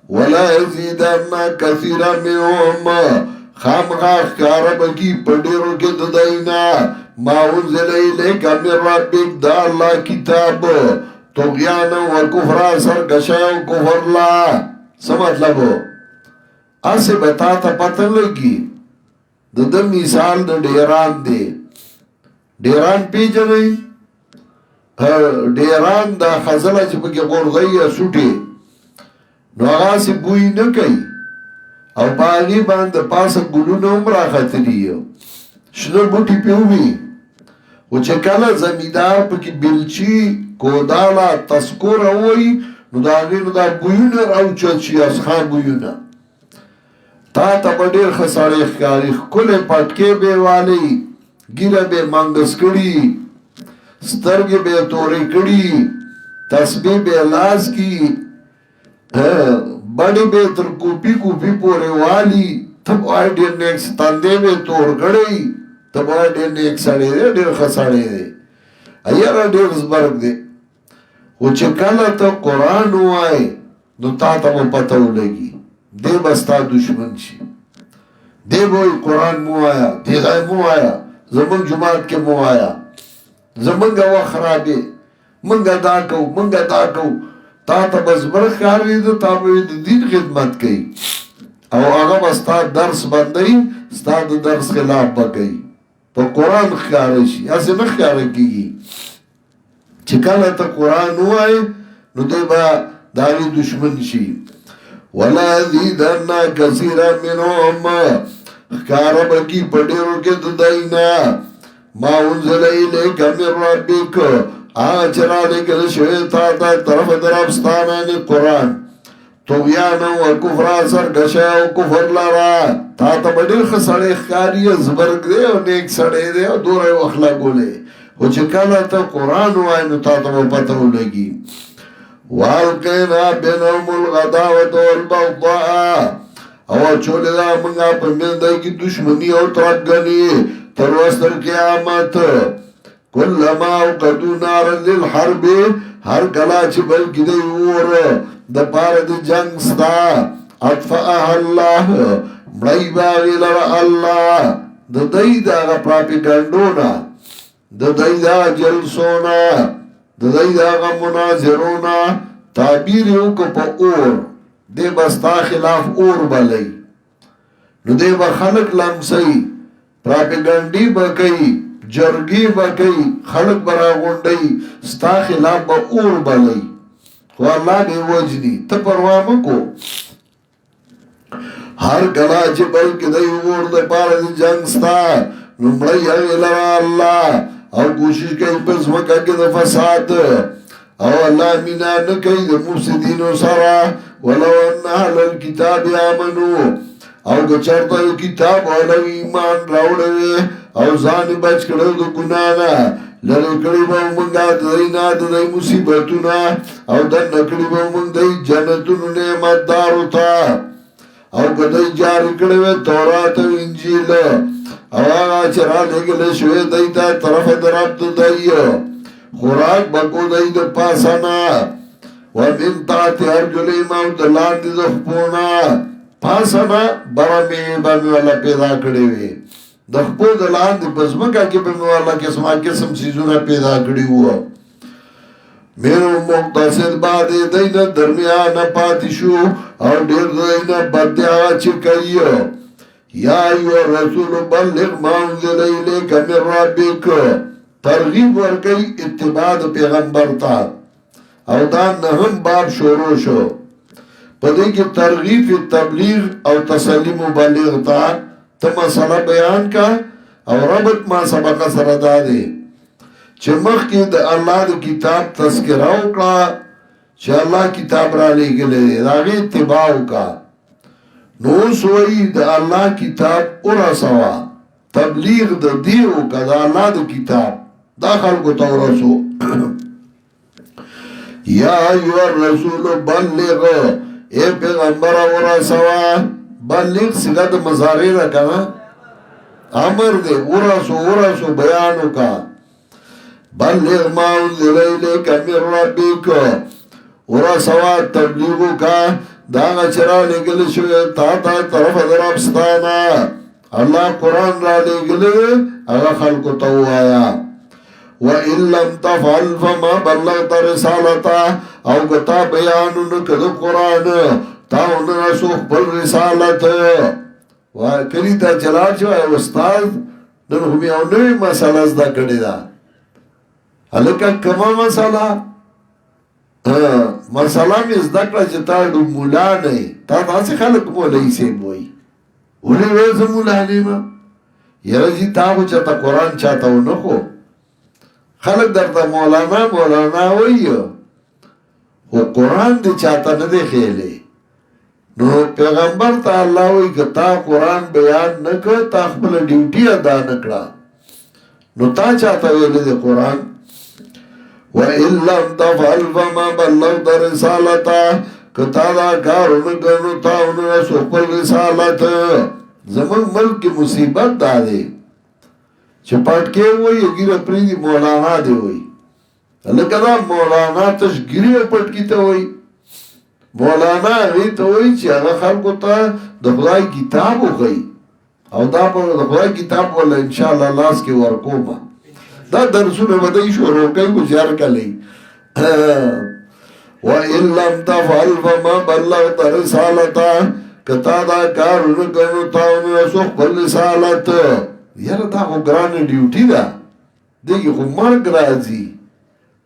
S2: ولا یزیدن کثیرا منهم خامخا ښکارا بکی په ډېرو کې د دینا ما انزل الیک من ربک دا الله کتاب طغیان و کفر سرکشی و کفر لا څه مطلب اسه بتا ته پته لګي د مثال د ډیران دی ډیران پیژنئ ډیران دا خزله چې پکې غورځي یا سوټي نو هغه سي بوی نه کوي او باندې باندې پاسه ګلونه عمره خطري شنو بوټي پیوي او چې کله زمیدار پکې بلچی کودالا تذکر وای نو دا غیر دا بویونه راوچت شي اسخان بویونه تا ته ډېر خسارې ښکاری کله پټکې به والی ګیره به منګس کړي سترګې به تورې کړي تسبیح به لاس کی بڑی به تر کوپی کوپی پورې والی تب وای ډېر نیکس تاندې به تور کړي تب وای ډېر نیکس اړې ډېر خسارې دی ایره ډېر زبرګ دی او چې کله ته قران وای نو تا ته پته ولګي دی بستا دشمن شي دی وای قران مو آیا دی غي مو آیا زمون جماعت کې مو آیا زمونږه وا خرابې مونږه دا کو تا ته بس برخاري د تابع د دین خدمت کوي او هغه بستا درس باندې ستا د درس خلاف بګي په قران ښکار شي اسه نه ښکار کیږي چې کله ته قران وای نو دی با داوی دشمن شي ولا یزیدن کثیرا منهم ښکار بکی پډیرو کې د داینا ما انزل الیک من ربک اجر علیکل شوی تا تا طرف دربستانه قرآن طغیان و کفر اثر گشه و کفر لرا تا تا بڑیر خسڑی خکاری زبرگ دے و نیک سڑی دے و دور اخلاقو لے و چکالا تا قرآن وائنو تا تا پتہو لگی والقینا بینهم الغداوت والبغضاء او چولی دا منگا پر مندائی کی دشمنی او ترگنی تروستر قیامت کلما اوقدو نارا للحرب هر کلا چه بلکی دی اور دا پار دی جنگ ستا اطفاءها اللہ مڑی باغی لرا اللہ دا دی دا اغا پراپیگنڈونا دا دی دا جلسونا دا دی دا اغا مناظرونا تعبیریو کو پا اور دی بستا خلاف اور بلی نو دی با خلق لمسی پراپیگنڈی با کئی جرگی با کئی خلق برا غنڈی ستا خلاف با اور بلی خو اللہ بے وجنی تا پروامو کو ہر کلا چی بلک دی اور دا پارا دی جنگ ستا نمڑی اغی لرا اللہ او کوشش کئی پس مکہ کی دا فساد او اللہ مینا نکی دا مفسدینو سرا ولو ان اہل الكتاب آمنو او گچرتا یو کتاب والا ایمان راوڑوے او ځان بچ کړو د ګنانا لری کړي به مونږه دینا د مصیبتونه او د نکړي به مونږ د جنتونو نعمت دارو تا او کدی جاری کړو تورات او انجیل او هغه چې را لګل شوې دایته طرف دراب دایو خوراک بکو دای د پاسانا ومن تحت ارجلی مو د لاندې د خپونا پاسانا برمی باندې ولا پیدا کړی وي د خپل د لاندې بزمکه کې په مولا قسم سيزونه پیدا کړی وو میرو مختصر باندې دینه درمیان پاتې شو او ډېر دینه بدیا چې کوي یا ایو رسول بلغ ما انزل الیک من ربک ترغیب ورکړي اتباع پیغمبر ته او دا نهم باب شروع شو په دې کې ترغیب تبلیغ او تسلیم مبلغ ته ته مسله بیان کا او ربط ما سبق سره دا دی چې مخکې د الله د کتاب تذکره وکړه چې الله کتاب را لېږلی دی د هغې اتباع وکړه نو اوس وایي د الله کتاب ورسوه تبلیغ د دې وکړه د الله د کتاب دا خلکو ته ورسو یا ایها الرسول بلغ اے پیغمبر ورسوه بلغ صيغه د مضارع ده کنه امر دې ورسو بیان وکړه بلغ ما انزل الیک من ربک ورسوه تبلیغ وکړه دا چرا لګل شوی تا طرف درپستانه الله قرآن را لګل هغه خلکو ته وایا وَإِن لَمْ تَفْعَلْ فَمَا بَلَّغْتَ رِسَالَتَهُ او کتا بیانونه کړه قرآن تا ونه سو خپل رسالت وا کلی ته چلا شو استاد نن هم یو نوې مسله زده کړې ده الکه کومه مسله می زده کړه چې تا د مولا نه تا تاسو خلک مولای سي وای ولې وې مولا نه ما یره چې تا خو چې تا قرآن چاته ونه خو خلق درته مولانا وایو او قرآن دی چاته نه دی خیلی نو پیغمبر ته الله وایي که تا قرآن بیان نه کړ تا خپله ډیوټي ادا نه کړه نو تا چاته ویلی دی قرآن وَإِن لَمْ تَفْعَلْ فَمَا بَلَّغْتَ رِسَالَتَهُ که تا دا کار ونه کړ نو تا ونه رسو خپل رسالت زموږ ملک کې مصیبت دا دی چې پټکې وایي ګیره پرېږدي مولانا دی وایي لکه دا مولانا تش ګیرې او پټکي ته وایي مولانا هغې ته وایي چې هغه خلکو ته د خدای کتاب وښیي او دا به د خدای کتاب وله انشاءالله لاس کې ورکومه دا درسونه به دی شروع کوي خو چې هر کله وَإِن لَمْ تَفْعَلْ فَمَا بَلَّغْتَ رِسَالَتَهُ که تا دا کار ونه کړ نو تا ونه رسو خپل رسالت یاره دا خو ګرانه ډیوټي ده دې کې خو مرګ راځي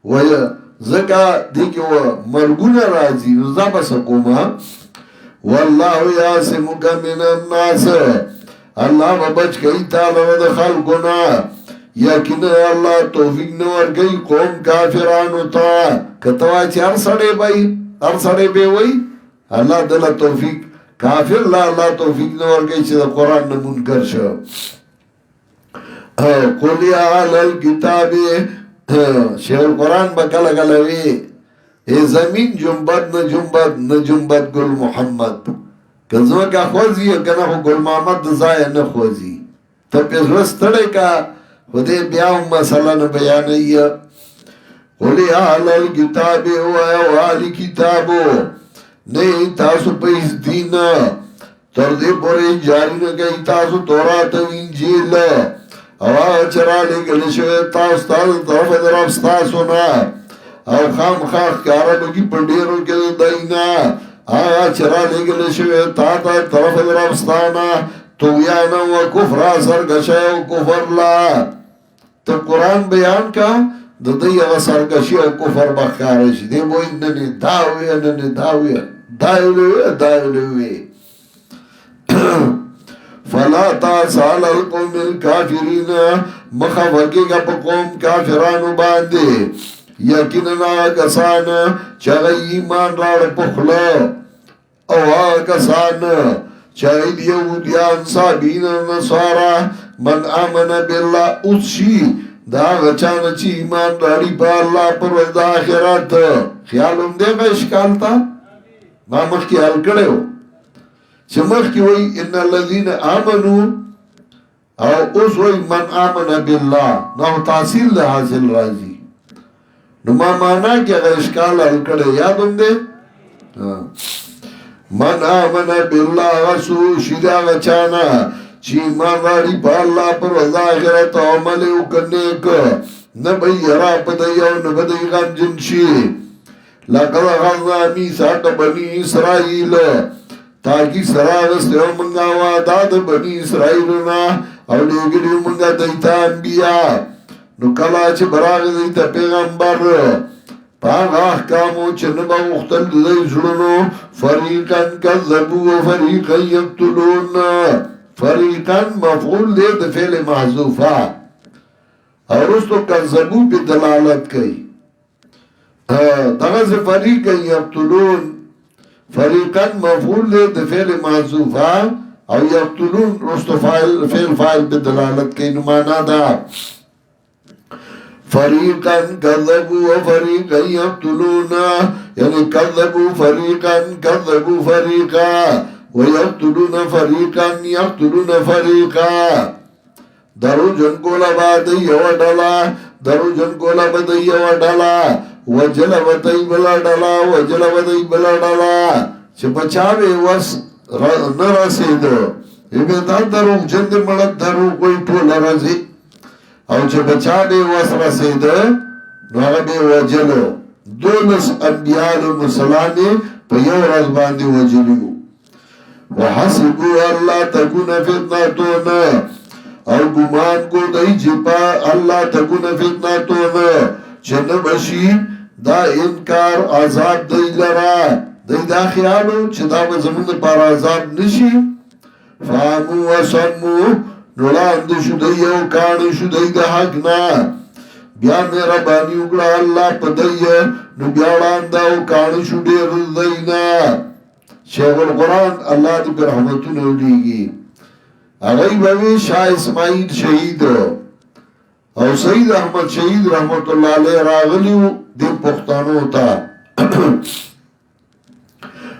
S2: وایه ځکه دې کې مرګونه راځي نو دا به څه کومه والله یعصمک من الناس الله به بچ کوي تا له د خلکو نه یقینا الله توفیق نه ورکوي قوم کافرانو ته که ته وایې چې هر سړی به وایي الله دله توفیق کافر لا الله توفیق نه ورکوي چې د قرآن نه منکر شو قل یا اهل الكتاب شیخ القرآن با کله کله وی ای زمین جنبت نه جنبت گل محمد که زمکا خوزی کنه خو گل محمد دزای نه خوزی تا پیز رستڑی که خودی بیاو مسئلہ نه بیانی قل یا اهل الكتاب او اهل کتابو نه تاسو پیس دین تردی پوری جاری نه گئی تاسو تورات و انجیل او چرا لګل شوی تاسو طرف درف تاسو نه او خام خاص کارو کی پډیرو کې داینا چرا لګل شوی تاسو طرف درف ستانه تو یا نو کفر سر غشه او کفر لا ته قران بیان کا د دې هغه سرکشي او کفر بخار شي دی وای نه داوی فلا تاسال القوم الكافرين مخافقی کا قوم کافرانو باندې یقینا کسان چې ایمان راړ پخله او کسان چې يهوديان صابین نصارا من امن بالله اوشي دا غچان چې ایمان راړي په الله پر ورځ آخرت خیالوم دې مشکل تا ما مخکې حل کړو چې مخکې وای ان الذين امنوا او اوس وای من امن بالله نو تحصیل له حاصل راځي نو ما معنا کې اشکال حل کړو یادوم دې من امن بالله رسول شدا غچانا چې ایمان راړي په الله پر ورځ آخرت عمل وکړي نه به یرا په دیو نه به دی غم جن شي لقد غزا میثاق بني اسرائيل تاکي سراغستو منگا وعدا د بني اسرائیلنا او لګړي منگا دایته انبیا نو کلا چې براغ دیته پیغمبر پاغه احکامو چې نه به مختل دی زړونو فریقان کذبوا و فریقا یقتلون فریقا مفعول دے د فعل محذوفا او رستو کذبو پی دلالت کئی دغه سے فریقا یقتلون فریقا مفعول دے د فعل محذوفا او یقتلون رستو فعل پی دلالت کئی نمانا دا فریقا کذبو و فریقا یقتلون یعنی کذبو فریقا وَيَقْتُلُونَ فَرِيقًا يَقْتُلُونَ فَرِيقًا درو جن کولا با دی یو ډلا درو جن کولا با دی یو ډلا وجل وتای بلا ډلا چې بچاوي وس نه رسیدو ایبه دا درو جن دې مړ درو کوئی ټول راځي او چې بچاوي وس رسیدو نو هغه وجلو دولس انبیاء مسلمانې په یو ورځ باندې وجلو وحسبوا اللہ تکون فتنتون او گمان کو دای جپا اللہ تکون فتنتون چن بشی دا انکار عذاب دی لرا دی دا خیالو چه دا بزمون پر عذاب نشی فامو و سمو نولاند شو دی او کان شو دی دا حق نا بیا میرا بانی اگڑا اللہ پا دی نو بیاڑان دا او کان شو دیر دی نا شیخ القرآن اللہ دی پر رحمتون اولیگی اگئی بوی شاہ اسماعیل شہید او سید احمد شہید رحمت اللہ علیہ راغلیو دی پختانو تا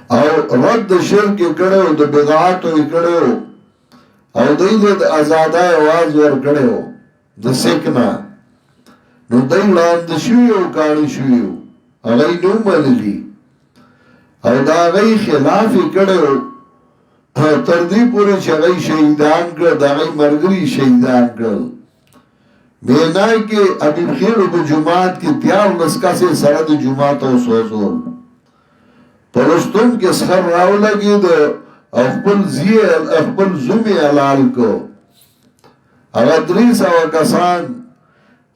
S2: او رد شرک کڑے ہو دی بدعاتو کڑے ہو او دی دی ازادہ آواز ور کڑے ہو دی سکنا نو دی لاند شویو کانی شویو اگئی نو مللی او دا غی خلافی کڑو تردی پوری چه غی شهیدان کرد دا غی مرگری شهیدان کرد بینائی که ابیب خیرو پا جماعت کی تیار لسکا سے سرد جماعت او سوزول پرستون کے سخر راو لگی دا اخبر زومی علال کو اگر 300 کسان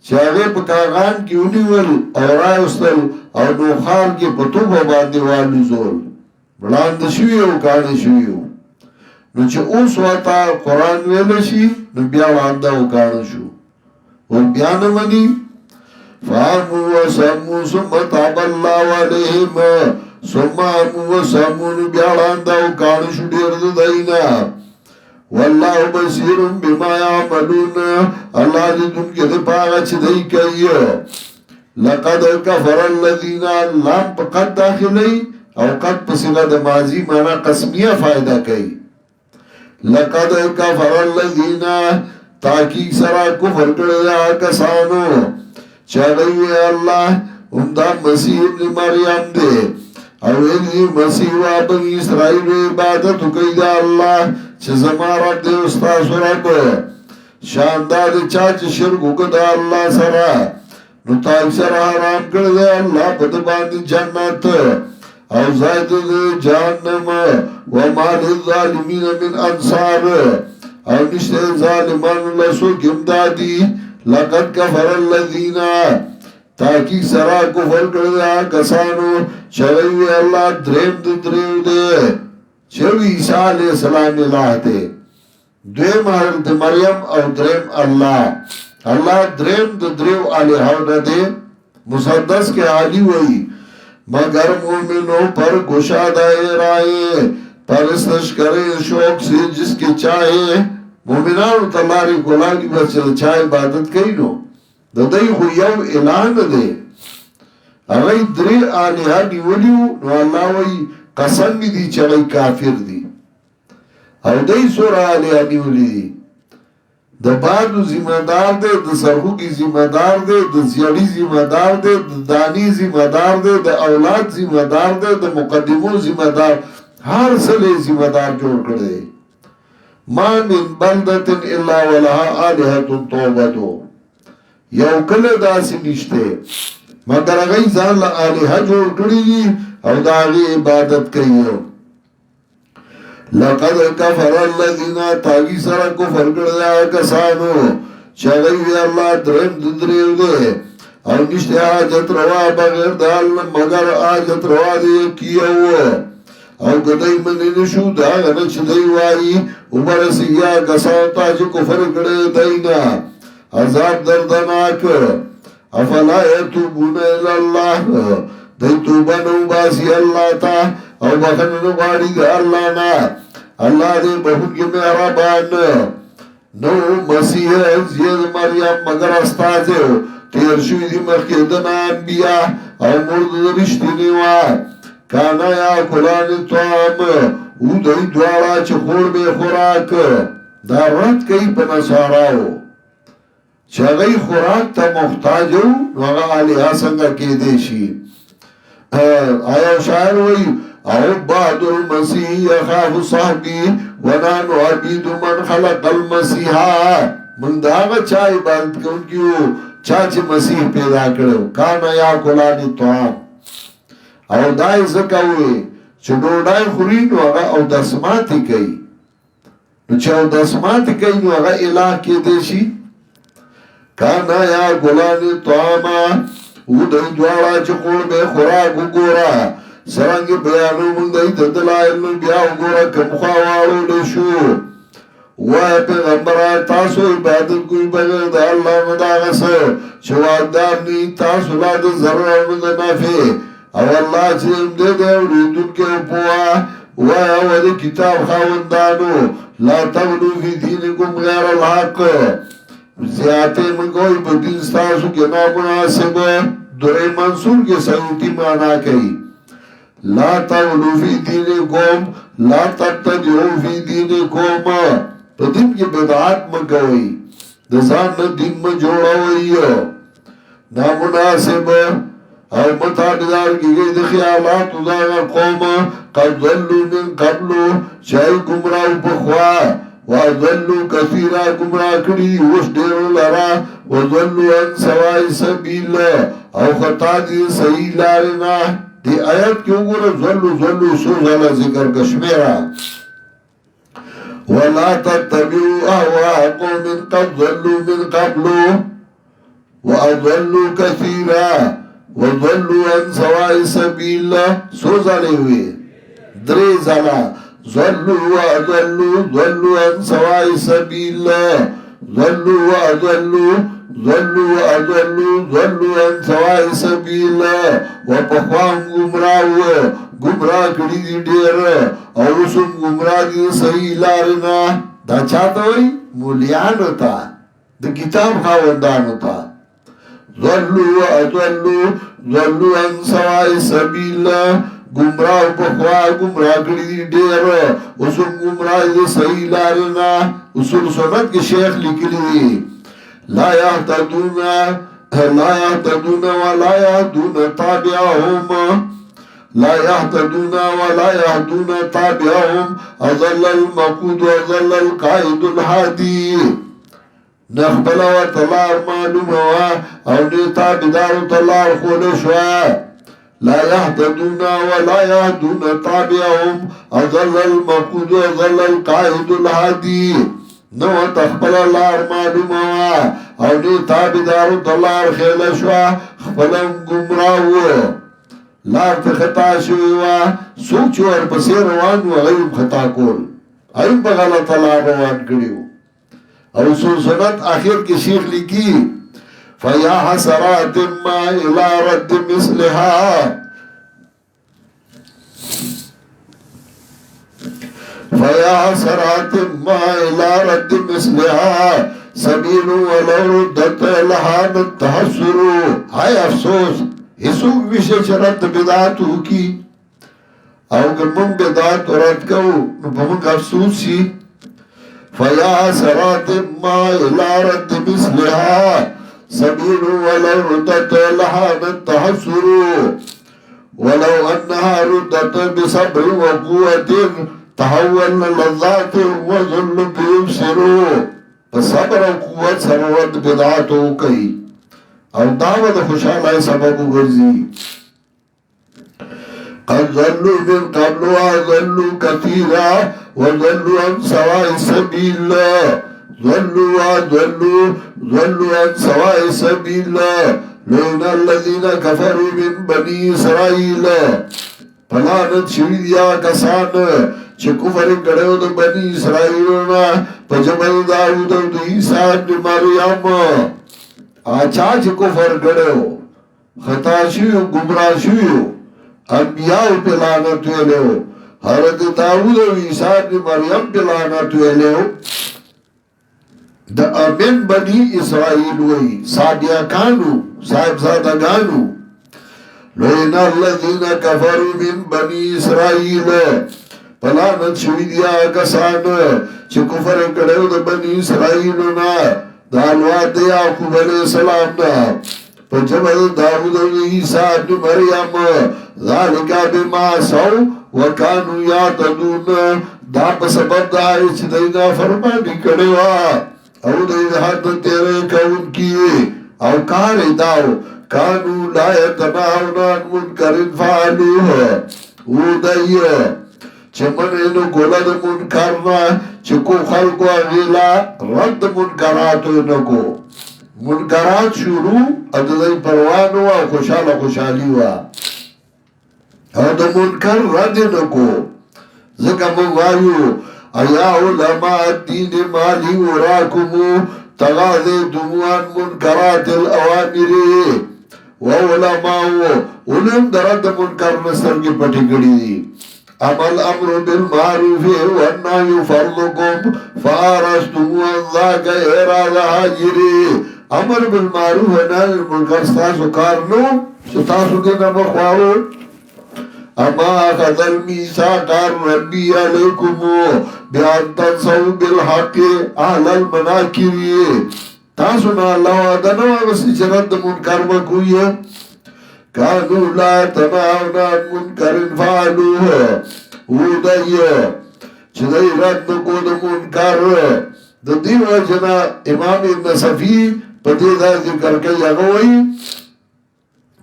S2: چاگه پا کاغان کی انیول او رایستل او نوخار کی پتوبا باندی والی زول بلاند شویو کانی شویو نو چه اوس واتا قرآن ویلشی نو بیا وانده و کانی شو و بیا نمانی فامو و سمو سم تاب اللہ علیہم سم امو و سمو نو بیا وانده و کانی شو دیر دینا واللہ بصیرم بما یعملون اللہ دی دن کے دی پاگا چی دی کئی لقد کفر الذین لام پا قد داخلی او قد پسیغا دی ماضی مانا قسمیہ فائدہ کئی لقد کفر الذین تاکی سرا کفر کردیا کسانو چاگئی اللہ امدہ مسیح ابن مریم دے او ایدی مسیح و بنی اسرائیل عبادت کئی دا اللہ چه زمان رب دے استاس رب شاندار چاچ شرکو کدا اللہ سرا نو تاک سرا حرام کردے اللہ بدباند جنت او زائد دے جہنم وما للظالمین من انصار او نشتے ظالمان لسو گمدادی لقد کفر اللذین تاکی سرا کفر کردے کسانو چوئی اللہ دریم دے چوی عیسیٰ علیہ السلام اللہ تے دویم حضرت مریم او دریم اللہ دریم دریو علیہ دے مسدس کے عالی ہوئی مگر مومنوں پر گشادائے رائے پرستش کرے شوق سے جس کے چاہے مومنان تلاری گلانی بس چاہے عبادت کئی نو دائی خو یو اعلان دے اگئی دری آلیہ نیولیو نو اللہ وی قسم می دی چگئی کافر دی او دی سور آلیہ نیولی دی دا بادو ذمہ دار دے دا سرخو کی ذمہ دار دے دا زیادی ذمہ دار دے دا دانی ذمہ دار دے دا اولاد ذمہ دار دے دا مقدمو ذمہ دار ہر سلے ذمہ دار جوڑ کردے ما من بلدتن اللہ ولہا آلیہتن توبتو یو کل دا سی نشتے مگر اگئی زان آلیہ جوڑ کردی دی او داغی عبادت کئیو لقد کفر اللذین تاگی سر کفر کردیا کسانو چاگئی اللہ درم دریو دے او نشتے آجت روا بغیر دال مگر آجت روا دے کیو او کدی منی نشو دا غنچ دی وائی عمرسی یا کسانتا چه کفر کڑے دینا عذاب دردناک افلا یتوبون الاللہ دی توبانو باسی اللہ تا او بخنن باری دا اللہ نا اللہ دے بہن کے مہربان نو مسیح زید مریم مگر استازے ہو تیر شوی دی مخیدنا انبیاء او مرد رشتی نیوا کانا یا کلان توام او دی دوارا چه خور بے خوراک دا رد کئی پنساراو چه غی خوراک تا محتاجو نوغا آلیہ سنگا کی دیشی آیا شاعر وی او بعد المسیح یخاف صحبی ونانو عبید من خلق المسیحا من داغا چای بند کیونکیو چاچی مسیح پیدا کرو کانا یا کلانی توام او دای زکاوی چه ڈوڈای خوری نو اگا او دسماتی کئی نو چه او دسماتی کئی نو اگا الہ کی دیشی کانا یا کلانی تواما او دای دوارا چه خور بے خوراکو گورا سرنگی بیانو من دای دلائل من بیاو گورا کم خواوارو لشو وای پیغمبران تاسو عبادت کوئی بغیر دا اللہ مداغس چواددار نی تاسو لاد ضرر من نافع او اللہ چیم دے دے وریدن کے اپوا وای او دے کتاب خواندانو لا تغلو فی دینکم غیر الحق زیادے من کوئی بدین ستاسو کے نامناسب درے منصور کے سیوٹی مانا کئی لا تغلو فی دینکم لا تبتدعو فی دینکم تو دن کی بدعات مگوئی دزان دن میں جوڑا ہوئی نامناسب او متعددار کی گئی دی خیالات داغا قوم قد ظلو من قبلو چاہی گمراہ بخوا وظلو کثیرہ گمراہ کری وش دیرو لرا وظلو ان سوائی سبیل او خطا دی صحیح لارنا دی آیت کیوں گو ظلو سوزالا ذکر کشمیرہ ولا تتبعوا أهواء قوم قد ضلوا من قبل وأضلوا كثيرا وضلوا عن سواء السبيل سوزاله ہوئے درے زالا ضلوا وأضلوا عن سواء السبيل ضلوا وأضلوا عن سواء السبيل وپخوان گمراہ کری دی دیر او سن گمراہ دی صحیح لارنا دا چاہتا ہوئی مولیان ہوتا دا کتاب خواندان ہوتا ظلو عن سوائی سبیل گمراہ پخوا گمراہ کری دی دیر او سن گمراہ دی صحیح لارنا اصول سنت کے شیخ لکلی دی لا یحتدون ولا یحدون تابعهم لا يهتدون ولا يهدون تابعهم أظل المقود وظل القائد الحادي نخبل وطلار معلوم او نيتا بدار طلار خولشوا لا يهتدون ولا يهدون تابعهم أظل المقود وظل القائد الحادي نو تخبل لار معلوم او نيتا بدار طلار خولشوا خبلن گمراهو لار تا خطا شویوا سوچو اور پسی روان و غیب خطا کول غیب بغلط لار روان کریو اور سنت آخر کی شیخ لکی فیا حسرات ما الى رد مثلها فیا حسرات ما الى رد مثلها سبیل ولو ردت لها تحسر ہائے افسوس اسوک ویشے چرد بدعاتو کی او اگر من بدعات رد کو نبمک افسوسی فیا سرات ما الى رد مثلها سبیل ولو ردت لها تحسر ولو انها ردت بصبر وقوت تحول لذات وظل بيبصرو فصبر وقوت سرود بدعاتو کی او دعوت خوشحالی سبب غرزی قد ظلوا من قبل وظلوا كثيرا وظلوا عن سواء السبيل ظلوا عن سواء السبيل لعن الذين كفروا من بني إسرائيل پلانت شوی دیا کسان چه کفر کڑیو دا بنی اسرائیلونا پا جبل داود و دا عیسیٰ ابن مریم آچا چه کفر کڑیو خطا شویو گمراہ شویو انبیاء پہ لعنت ویلیو حضرت داود و عیسیٰ ابن مریم پہ لعنت ویلیو دا امن بنی اسرائیل وی صادیاکانو صاحبزادگانو لئن الذین کفروا من بنی اسرائیل پلانت شوی دیا کسان چه کفر کڑیو دا بنی اسرائیلونا دا الواد یعقوب علیہ السلام نا پا جبل داود و عیسیٰ ابن مریم ذالکا بما سو وکانو یعتدون دا پا سبب دا آئی چه دینا فرمانی کڑیوا او دید حد تیرے کون کیے او کار داو کانو لا یتناونان منکرن فعلوه او دئی چه من اینو گولد منکرنا چه کو خلقو اغیلا رد منکراتو انکو منکرات شروع اددائی پروانو و خوشحالی و او دا منکر رد انکو ذکا مغایو ایا علماء الدین مالی وراکمو تغاذیتمو عن منکرات الاوامری و علماء علم درد منکر نستر کی پٹی گڑی دی عمل امر بالمعروف والنهي فرضكم فارستمو ان ذاك اراد حاجری امر بالمعروف والنهي المنکر ستاسو کارنو ستاسو دینا مخواهو اما اخذ الميثاق ربي عليكم بان تنصروا بالحق اهل المناكر تاسو نه الله ادنو وسې چرته منکر وکوي کانو لا تناون عن منکر فعلوه ودای چې دای رد کو د منکر د دې وجنا امام ابن صفی په دې ذکر کوي هغه وایي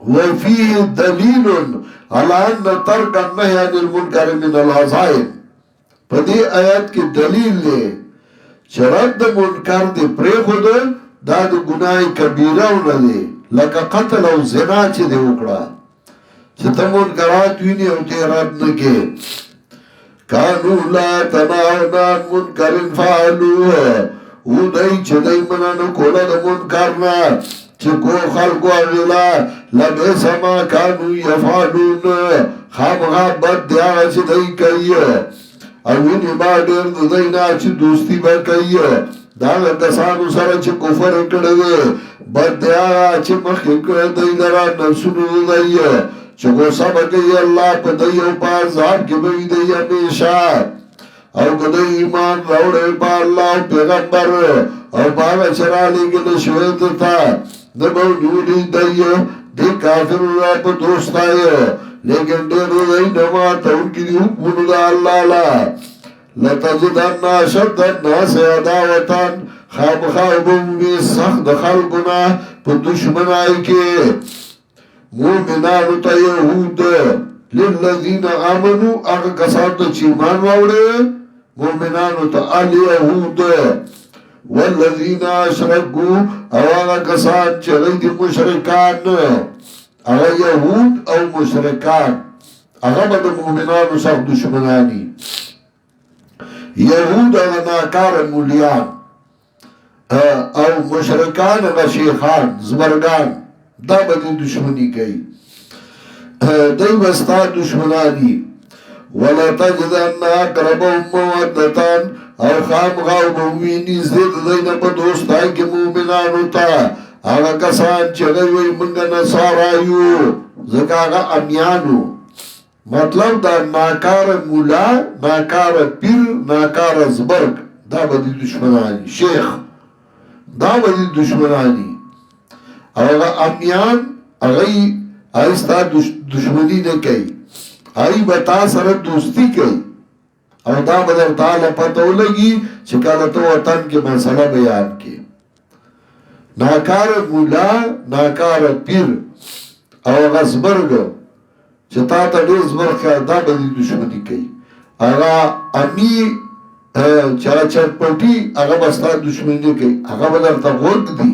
S2: وفيه دليل على ان ترك النهي عن المنكر من العزائم پدې آیات کې دلیل دی چې رد منکر دی پرې خود دا د ګناي کبیره نه دی لکه قتل او زنا چې دی وکړه چې ته منکرات ویني او ته رد نه کې کانو لا تناون عن منکر فعلوه او دای چې دای مننه کوله د منکر نه چه کو خلقو اغیلا لبه سما کانو یفعلون خامغا بد دیا چه دی کئی اوینی با دیر دینا چه دوستی با کئی داغ کسانو سر چه کفر کرده بد دیا چه مخی کرده درا نفسونو دی چه کو سب کئی اللہ پا دی او پا زار کی بی دی ہمیشہ او کده ایمان روڑے پا اللہ پیغمبر او باغ چرالی کده شویت تا دبو جوڑی دائیو دی کافر را پا دوست آئیو لیکن دیر دائی نماتا ان کی دی حکمون دا اللہ لا لتجدن شد الناس عداوتان خواب خوابون سخت خلقنا پا دشمن آئی کے مومنانو تا یهود للذین آمنو اگا کسان تا چیمان واؤڑے مومنانو تا آل یهود والذین اشرکو اواغا کسان چغی دی مشرکان اغا یهود او مشرکان اغا با دا مومنانو سخت دشمنانی یهود اغا ناکار مولیان او مشرکان اغا شیخان زبرگان دا با دی دشمنی کئی دی بستا دشمنانی ولا تجدن اقربهم مودتان او خام غاو بوینی زید دینا پا دوستائی که مومنانو تا آغا کسان چگوی منگا نصارایو زکا آغا امیانو مطلب دا ناکار مولا ناکار پیر ناکار زبرگ دا با دی دشمنانی شیخ دا با دی دشمنانی آغا امیان آغای آئستا دشمنی نکی آئی بتا سر دوستی کئی او دا بدر تعالی پتو لگی چکالتو وطن کے مسئلہ بیان کی ناکار مولا ناکار پیر او غزبرگ چتا تا دیر زبرگ کا دا بدی دشمنی کئی اگا امی چرا چرپٹی اگا بستا دشمنی کئی اگا بدر تا غد دی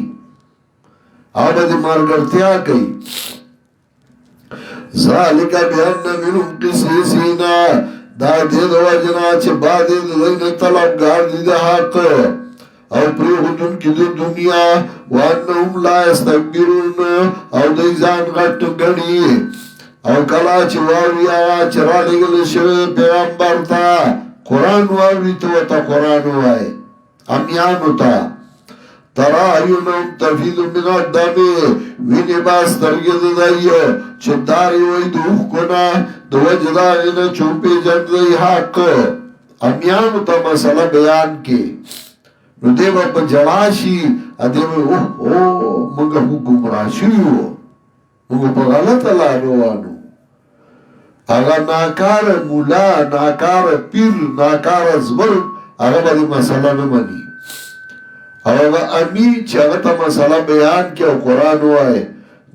S2: اگا بدی مارگرتیا کئی ذالک بیان منهم قسیسینا دا دید وجنا چه بعد دین طلبگار دید حق او پریخدن کی دو دنیا وانهم لا استکبرون او دیزان غٹ گنی او کلا چه واوی آوا چرا لگل شوی پیغمبر تا قرآن واوی تو تا قرآن وائی امیانو تا ترا ایونم تفید من الدمی وینی باس ترگید دائیو چداری وی دوخ کنا دو وجدا اینا چوپی جند دی حق امیانو تا مسئلہ بیان کی نو دیو پا جواشی ادیو منگا ہو گمراشیو منگا پا غلط اللہ روانو اگا ناکار مولا ناکار پیر ناکار زبر اگا با دی مسئلہ نمانی او اگا امین چه اگا تا مسئلہ بیان کیا قرآن ہوئے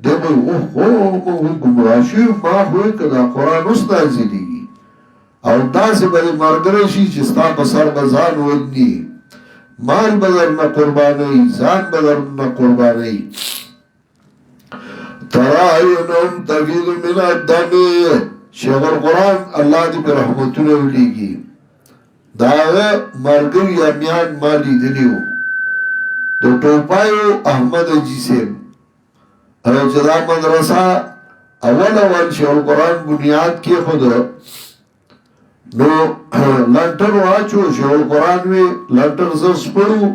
S2: دے بھئی منگا گمراشی ما ہوئی کدا قرآن اس نازلی گی او دا سے بڑی مرگرشی چستا بسر بزان ودنی مال بدر نہ قربانی زان بدر نہ قربانی ترائنهم تفید من الدمی شیخ القرآن اللہ دی پر رحمتون اولیگی داغه مرگر یامیان مالی دلیو دو ٹوپایو احمد جیسیم او جدا مدرسہ اول شیخ القرآن بنیاد کی خود نو لنٹر واچو شیخ القرآن وی لنٹر زرس پڑو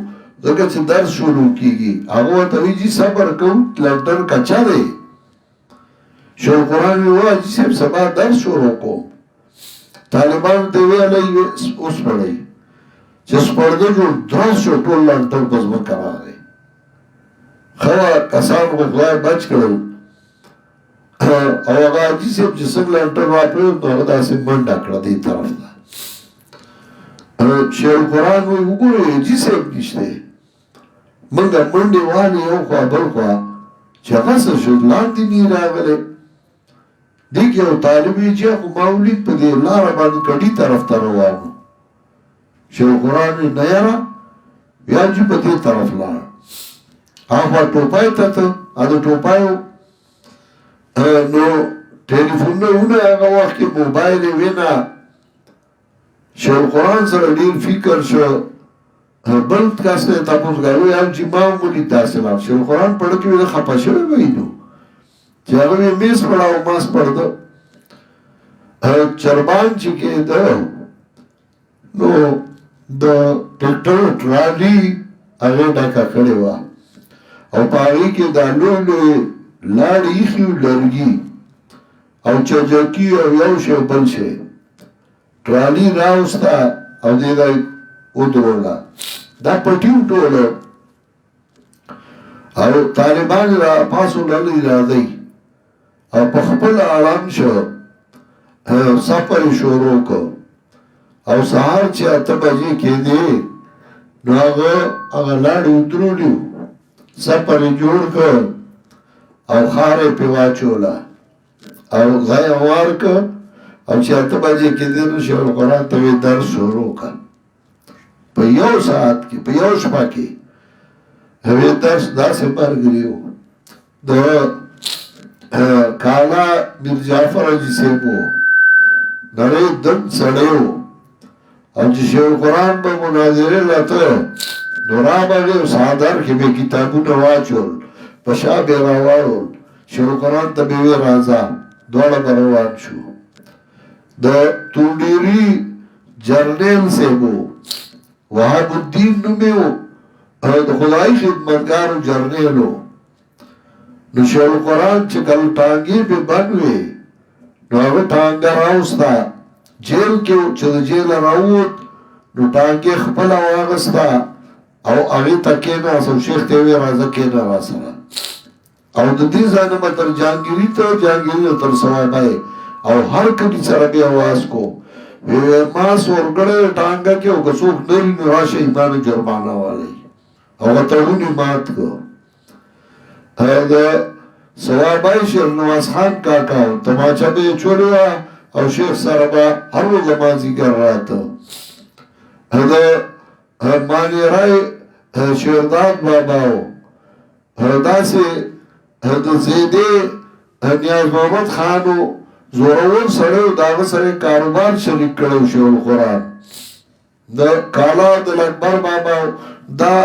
S2: دکا چه درس شروع کی گی اگو تاوی جی صبر کن لنٹر کچا دے شیخ القرآن وی وا جی سب سبا درس شروع کو طالبان دیوی علی اس پڑی چس پڑ دے جو درس شو ٹول لنٹر بزمن کرا دے خوا کسان کو خدای بچ کرو او اگا جی سب جسم لنٹر واپر تو اگدا سے منڈا کڑا دی طرف دا شیخ القرآن وی اگوری جی سب نشتے منگا منڈی وانی او خوا بل خوا چه غصر شد لاندی نیر آگلے دیکھ یو طالبی چه خو مولید پا دی لارا باندی کڑی طرف تروانو شیخ القرآن وی نیارا بیان جی پا دی طرف لارا آخوا ٹوپای تا تا آدھا ٹوپایو نو ٹیلیفون نه اونه هغه وخت کې موبایل وینا شیخ القرآن سره ډیر فکر شو بل کس ته تاسو غواړئ چې ما مولي تاسو لا شیخ القرآن پڑھ کې ویل خپه شوی وای نو چې هغه میس پڑھاو ماس پڑھدو چربان چې کې ده نو د ټریکټر ټرالی هغه ډاکا کړی و او پاری کې د لولو لار ایخیو لرگی او چجکی او یو شو بل شے ٹرالی راوستا او دیده ادرولا دا پتیو ٹولو او طالبان را پاسو للی را دی او پخپل آرام شو سفر شورو کو او سهار چه اتا بجی که دی نو اگا لار ادرولیو سفر جوڑ کر او خاره پیواچولا او غای اوار که او چه اتا باجه که دینو شیخ القرآن تاوی درس شروع کن پا یو ساعت کی پا یو شپا کی اوی درس دا سے برگریو دا کالا میر جعفر جی سے بو نره دن سڑیو او چه شیخ القرآن با مناظره لطو نورا باگیو سادر که بے کتابو نواچول پشا بے راوارول شیخ القرآن تا بیوی رازا دوڑا بروان شو دا توندیری جرنیل سے بو وحاب الدین نمیو دا خدای خدمتگارو جرنیلو نو شیخ القرآن چکل ٹانگی بے بنوی نو اگه ٹانگا راوستا جیل کیو چه جیل راوت نو ٹانگی خپل واغستا او اگه تا کینا سو شیخ تیوی رازا کینا راسرا او د دې ځانه متر جانګيري ته تر سوابای او هر کله سره به आवाज کو وی ما سورګړې ټانګه کې او غسوک نری راشه ایمان جرمانه والی او ته مات کو هغه سوابای شیر نواز خان کاکا تماچا به چولیا او شیخ سره به هر لمازی ګر راته هغه مانی راي شیرداد باباو هدا سه د زیده نیاز محمد خانو زورور سره داغه سره کاروبار شریک کړو شو القرآن د کالا د اکبر بابا دا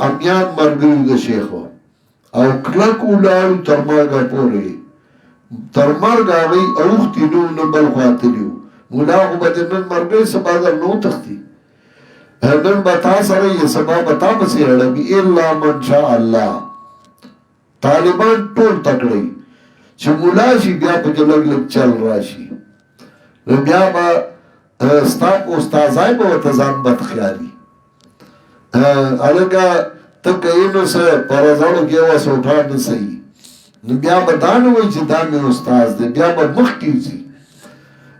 S2: امیان مرګري د شیخو او کلک ولاړو تر مرګه پورې تر مرګه وی اوختي نو بل خاطریو مولا خو به نن مرګي سبا نو تختی نن بتا سره یې سبا بتا پسې اړه الا من شاء الله طالبان ټول تکړی چې مولا شي بیا په لګ لګ چل راشي بیا به ستاپ استادای به تزان بد خیالي الګه تکینو سره پرځړو کې وسوټان صحیح نو بیا به دانو وي چې دا مې استاد دی بیا به مخ کیږي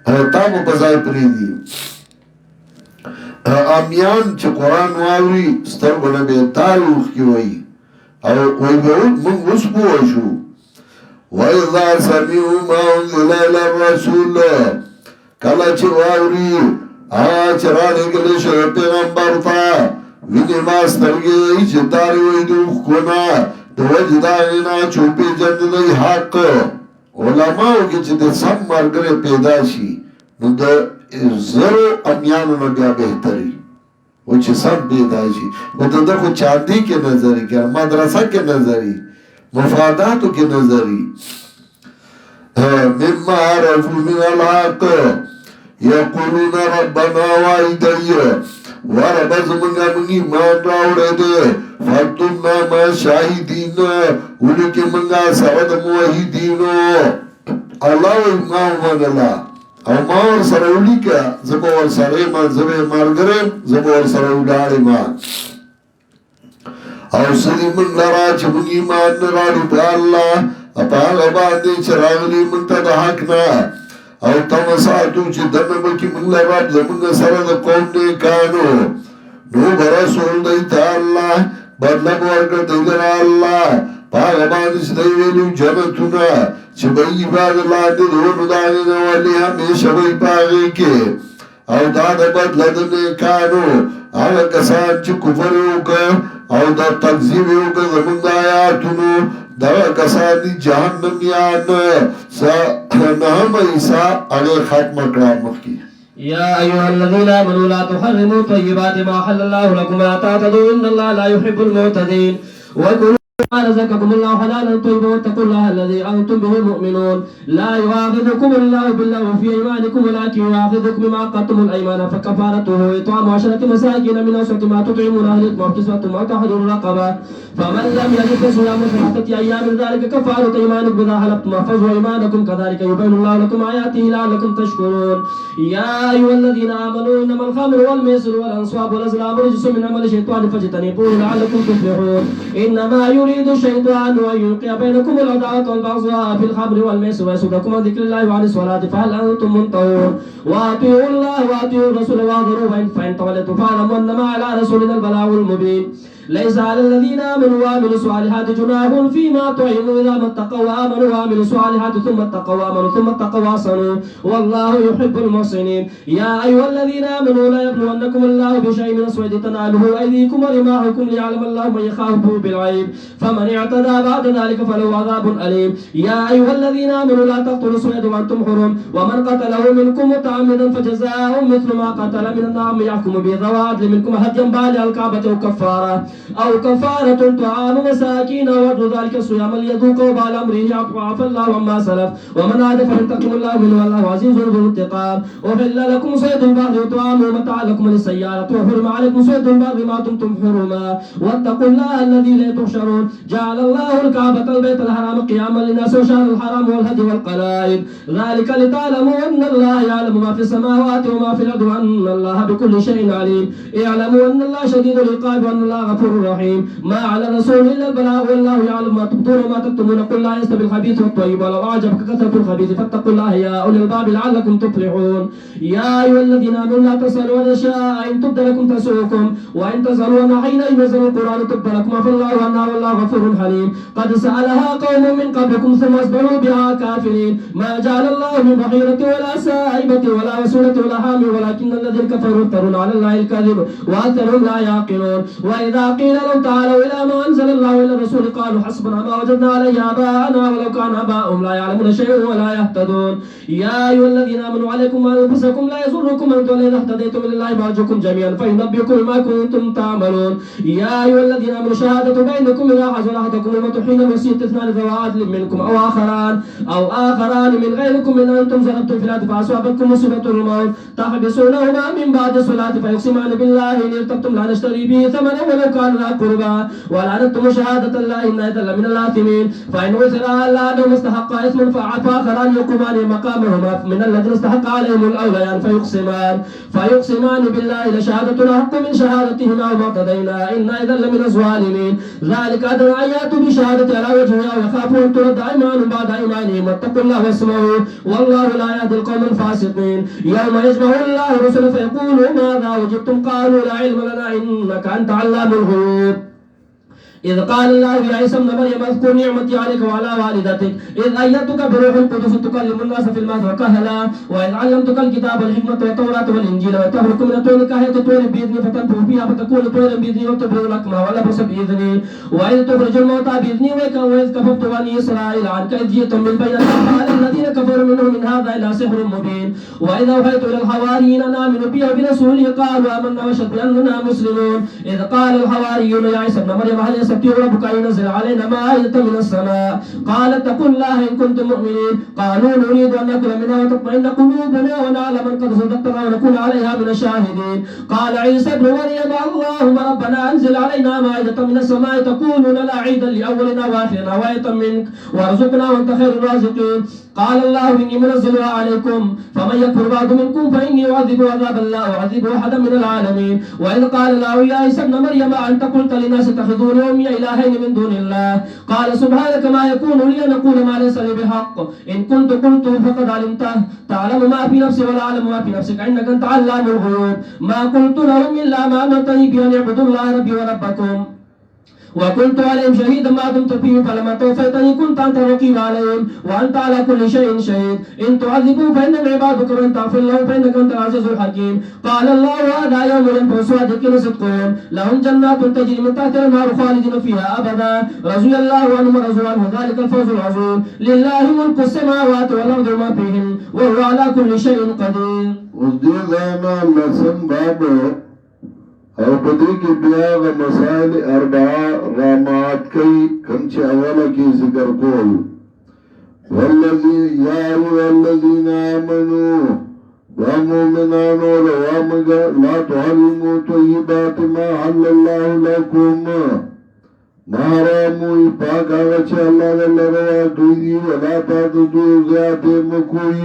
S2: تا مو په ځای پرې دي امیان چې قرآن واوري سترګونه به تاریخ کې وایي او وی موږ اوس پوه شو وَإِذَا سَمِعُوا مَا أُنزِلَ إِلَى الرَّسُولِ کله چې واوري چې راغلی شوی پیغمبر ته ویني ما سترګې چې تارې وایي د اوښکونه د وجې د هغې نه چې وپېژندلی حق علماو کې چې د سم ملګری پیدا شي نو د زرو امیانو نه بیا بهتري و چې سم پیدا شي و د ده خو چاندي کې نظري که مدرسه کې نظري مفاداتو کې نظري مما عرفوا من الحق یقولون ربنا وایدی ورب زمونږه مونږ ایمان راوړی دی فاکتبنا مع الشاهدین ولکې مونږه سره د موحدینو الله وایي ما ومنله او ما ورسره ولیکه زه به ورسره یم زه به یې ملګری یم زه به ورسره ولاړ یم او سړي موږ لره چې موږ ایمان نه راوړو په الله په هغه باندې چې راغلي موږ ته د حق نه او تمه ساتو چې دننه به کې موږ لره زموږ سره د قوم نیکانو نو به رسول دی ته الله بدله به ورکړه دی لره الله په هغه باندې چې دی ویلي جنتونه چې به یې بعد لاندې د ونو د هغې نه ولې همیشه به یې په هغې کې او دا د بدله د نیکانو هغه کسان چې کفر یې وکړ او دا تکذیب یې وکړ زموږ د آیاتونو دغه کسان دي جهنمیان نهم عیسی هغې ختمه کړه مخکې
S3: يا أيها الذين آمنوا لا تحرموا طيبات ما أحل الله لكم ولا تعتدوا إن الله لا يحب المعتدين وكلوا ما رزقكم الله حلالا طيبا واتقوا الله الذي أنتم به مؤمنون لا يؤاخذكم الله باللغو في أيمانكم ولكن يؤاخذكم بما عقدتم الأيمان فكفارته إطعام 10 مساكين من أوسط ما تطعمون أهلكم أو كسوتهم أو تحرير رقبة فمن لم يجد فصيام 3 أيام ذلك كفارة أيمانكم إذا حلفتم واحفظوا أيمانكم كذلك يبين الله لكم آياته لعلكم تشكرون يا أيها الذين آمنوا إنما الخمر والميسر والأنصاب والأزلام رجس من عمل الشيطان فاجتنبوه لعلكم تفلحون إنما يريد الشيطان أن يوقع بينكم العداوة والبغضاء في الخمر والميسر ويصدكم عن ذكر الله وعن الصلاة فهل أنتم منتهون وأطيعوا الله وأطيعوا الرسول واحذروا فإن توليتم فاعلموا أنما على رسولنا البلاغ المبين ليس على الذين آمنوا وعملوا الصالحات جناح فيما طعموا إذا ما اتقوا وآمنوا وعملوا الصالحات ثم اتقوا وآمنوا ثم اتقوا وأحسنوا والله يحب المحسنين يا أيها الذين آمنوا لا يبلونكم الله بشيء من الصيد تناله أيديكم ورماحكم ليعلم الله من يخافه بالعيب فمن اعتدى بعد ذلك فله عذاب أليم يا أيها الذين آمنوا لا تقتلوا الصيد وأنتم حرم ومن قتله منكم متعمدا فجزاء مثل ما قتل من النعم يحكم به ذوى عدل منكم هديا بالغ الكعبة أو كفارة طعام مساكين وعد ذلك الصيام ليذوقوا وبال أمره عفى الله عما سلف ومن عاد فينتقم الله منه والله عزيز ذو انتقام أحل لكم صيد البحر وطعامه متاعا لكم للسيارة وحرم عليكم صيد البحر ما دمتم حرما واتقوا الله الذي لا تحشرون جعل الله الكعبة البيت الحرام قياما للناس وشهر الحرام والهدي والقلائد ذلك لتعلموا أن الله يعلم ما في السماوات وما في الأرض وأن الله بكل شيء عليم اعلموا أن الله شديد العقاب وأن الله غفور رحيم ما على الرسول إلا البلاغ والله يعلم ما تبدون وما تكتمون قل لا يستوي الخبيث والطيب ولو أعجبك كثرة الخبيث فاتقوا الله يا أولي الباب لعلكم تفلحون يا أيها الذين آمنوا لا تسألوا عن أشياء إن تبد لكم تسؤكم وإن تسألوا عنها حين ينزل القرآن تبد لكم عفى الله عنها والله غفور حليم قد سألها قوم من قبلكم ثم أصبحوا بها كافرين ما جعل الله من بحيرة ولا سائبة ولا وسيلة ولا حامل ولكن الذين كفروا يفترون على الله الكذب وأكثرهم لا يعقلون وإذا قيل لهم تعالوا إلى ما أنزل الله إلى الرسول قالوا حسبنا ما وجدنا عليه آباءنا ولو كان آباؤهم لا يعلمون شيئا ولا يهتدون يا أيها الذين آمنوا عليكم وأنفسكم لا يضركم من ضل إذا اهتديتم إلى الله مرجعكم جميعا فينبئكم بما كنتم تعملون يا أيها الذين آمنوا شهادة بينكم إذا حضر أحدكم الموت حين الوصية اثنان ذوي عدل منكم أو آخران من غيركم إن أنتم ضربتم في الأرض فأصابتكم مصيبة الموت تحبسونهما من بعد الصلاة فيقسمان بالله إن ارتبتم لا نشتري به ثمنا ولو كان ذا قربى ولا نكتم شهادة الله إنا إذا لمن الآثمين فإن عثر على أنهما استحقا إثما فآخران يقومان مقامهما من الذين استحق عليهم الأوليان فيقسمان بالله لشهادتنا حق من شهادتهما وما اقتدينا إنا إذا لمن الظالمين ذلك أدنى أن يأتوا بشهادة على وجهها ويخافوا أن ترد أيمان بعد أيمانهم واتقوا الله واسمعوا والله لا يهدي القوم الفاسقين يوم يجمع الله الرسل فيقول ماذا وجدتم قالوا لا علم لنا إنك أنت علام الغيوب إذ قال الله يا عيسى ابن مريم اذكر نعمتي عليك وعلى والدتك إذ أيدتك بروح القدس تكلم الناس في المهد وكهلا وإذ علمتك الكتاب والحكمة والتوراة والإنجيل وتخلق من الطين كهيئة الطير بإذني فتنفخ فيها فتكون طيرا بإذني وتبرئ الأكمه والأبرص بإذني وإذ تخرج الموتى بإذني وإذ كففت بني إسرائيل عنك إذ جئتم بالبينات فقال الذين كفروا منهم من هذا إلا سحر مبين وإذ أوحيت إلى الحواريين أن آمنوا بي وبرسولي قالوا آمنا واشهد بأننا مسلمون إذ قال الحواريون يا عيسى ابن مريم هل يستطيع ربك أن ينزل علينا مائدة من السماء قال اتقوا الله إن كنتم مؤمنين قالوا نريد أن نأكل منها وتطمئن قلوبنا ونعلم أن قد صدقتنا ونكون عليها من الشاهدين قال عيسى ابن مريم اللهم ربنا أنزل علينا مائدة من السماء تكون لنا عيدا لأولنا وآخرنا وآية منك وارزقنا وأنت خير الرازقين قال الله إني منزلها عليكم فمن يكفر بعد منكم فإني أعذبه عذابا لا أعذبه أحدا من العالمين وإذ قال له يا عيسى ابن مريم أنت قلت للناس اتخذوني وأمي إلهين من دون الله قال سبحانك ما يكون لي أن أقول ما ليس لي بحق إن كنت قلته فقد علمته تعلم ما في نفسي ولا أعلم ما في نفسك إنك أنت علام الغيوب ما قلت لهم إلا ما أمرتني بأن اعبدوا الله ربي وربكم وكنت عليهم شهيدا ما دمت فيهم فلما توفيتني كنت أنت الرقيب عليهم وأنت على كل شيء شهيد إن تعذبوا فإنهم عبادك وإن تغفر لهم فإنك أنت العزيز الحكيم قال الله هذا يوم ينفع الصادقين صدقهم لهم جنات تجري من تحتها الأنهار خالدين فيها أبدا رضي الله عنهم ورضوا عنه ذلك الفوز العظيم لله ملك السماوات والأرض وما فيهم وهو على كل شيء قدير.
S2: وزدنا لسن بابو او پدې کې بیا د مسائل اربعه رامات کوي کوم چې اوله کې ذکر کول والذي يا أيها الذين آمنوا ومؤمنانو لا تحرموا طيبات ما حل الله لكم محرموي پاک هغه چې الله دې روا کړی ولا تعتدوا زیاتې مکوئ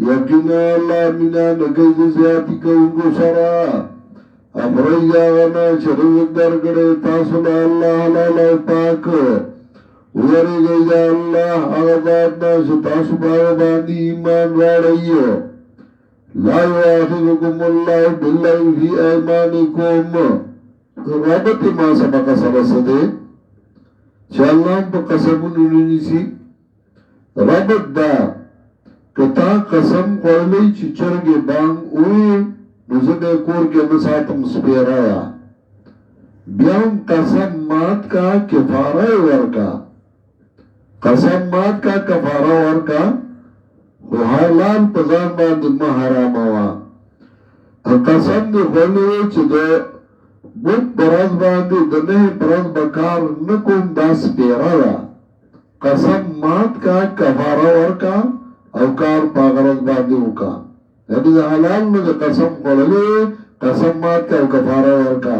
S2: یقینا الله مینا نه کوي زیاتې کوونکو سره امریا غنا چرګ درګړې تاسو له الله لاله پاک ورګي یا الله هغه باندې تاسو باندې ایمان راړیو لا يؤاخذكم الله بالله في ايمانكم رابط ما سبق سبسده چې الله په قسمونو نيسي رابط دا کتا قسم کولې چې چرګې باندې وې نزده کور کے مساتم سپیرایا بیام قسم مات کا کفارہ ورکا قسم مات کا کفارہ ورکا حلال پزان باندې محرام وا قسم دی غلوی چې د بوت پرز باندې د نه پرز بکار نکوم داس پیرا قسم مات کا کفارہ ورکا او کار پاغرز باندې وکا یعنی دا حلال میں قسم قرلی قسم مات کا کفارہ ورکا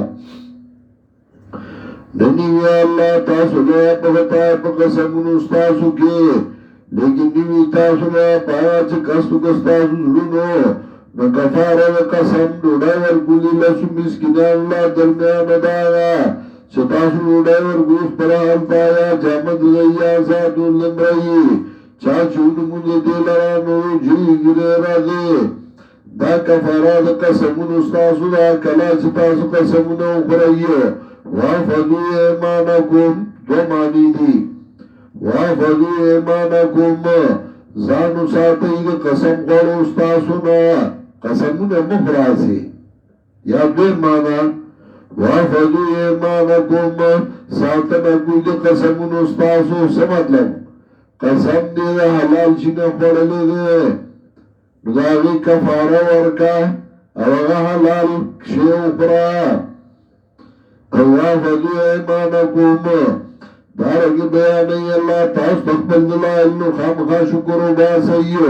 S2: ننیوی اللہ تاسو لیا پغتای پا قسمون استاسو کے لیکن نیوی تاسو لیا پایا چه کستو کستاسو ظلونو نا کفارہ دا قسم ڈوڑای ورگولی لسو مسکنان اللہ درمیان داغا چه تاسو ڈوڑای ورگوش پرا حل پایا جامد غیا ساتو لمرائی چاچون مجھے دیلرانو جی گرے رازے دا کفارہ دا قسمون استاسو دا کلا چتاسو قسمون اخرائیو وافدو ایمانکم دو معنی دی وافدو ایمانکم زانو ساتی دا قسم قولو استاسو نا قسمون مخراسی یا دیر مانا وافدو ایمانکم ساتنا کوئی ده قسمون استاسو سمطلب قسم دی ده حلال چینه خوڑلی ده نداغی کفاره ورکا او اغا حلال کشی اخرا وافدو ایمانکم دارنگی بیانی اللہ تاس تقبل دلائلو خامخا شکر و باسیو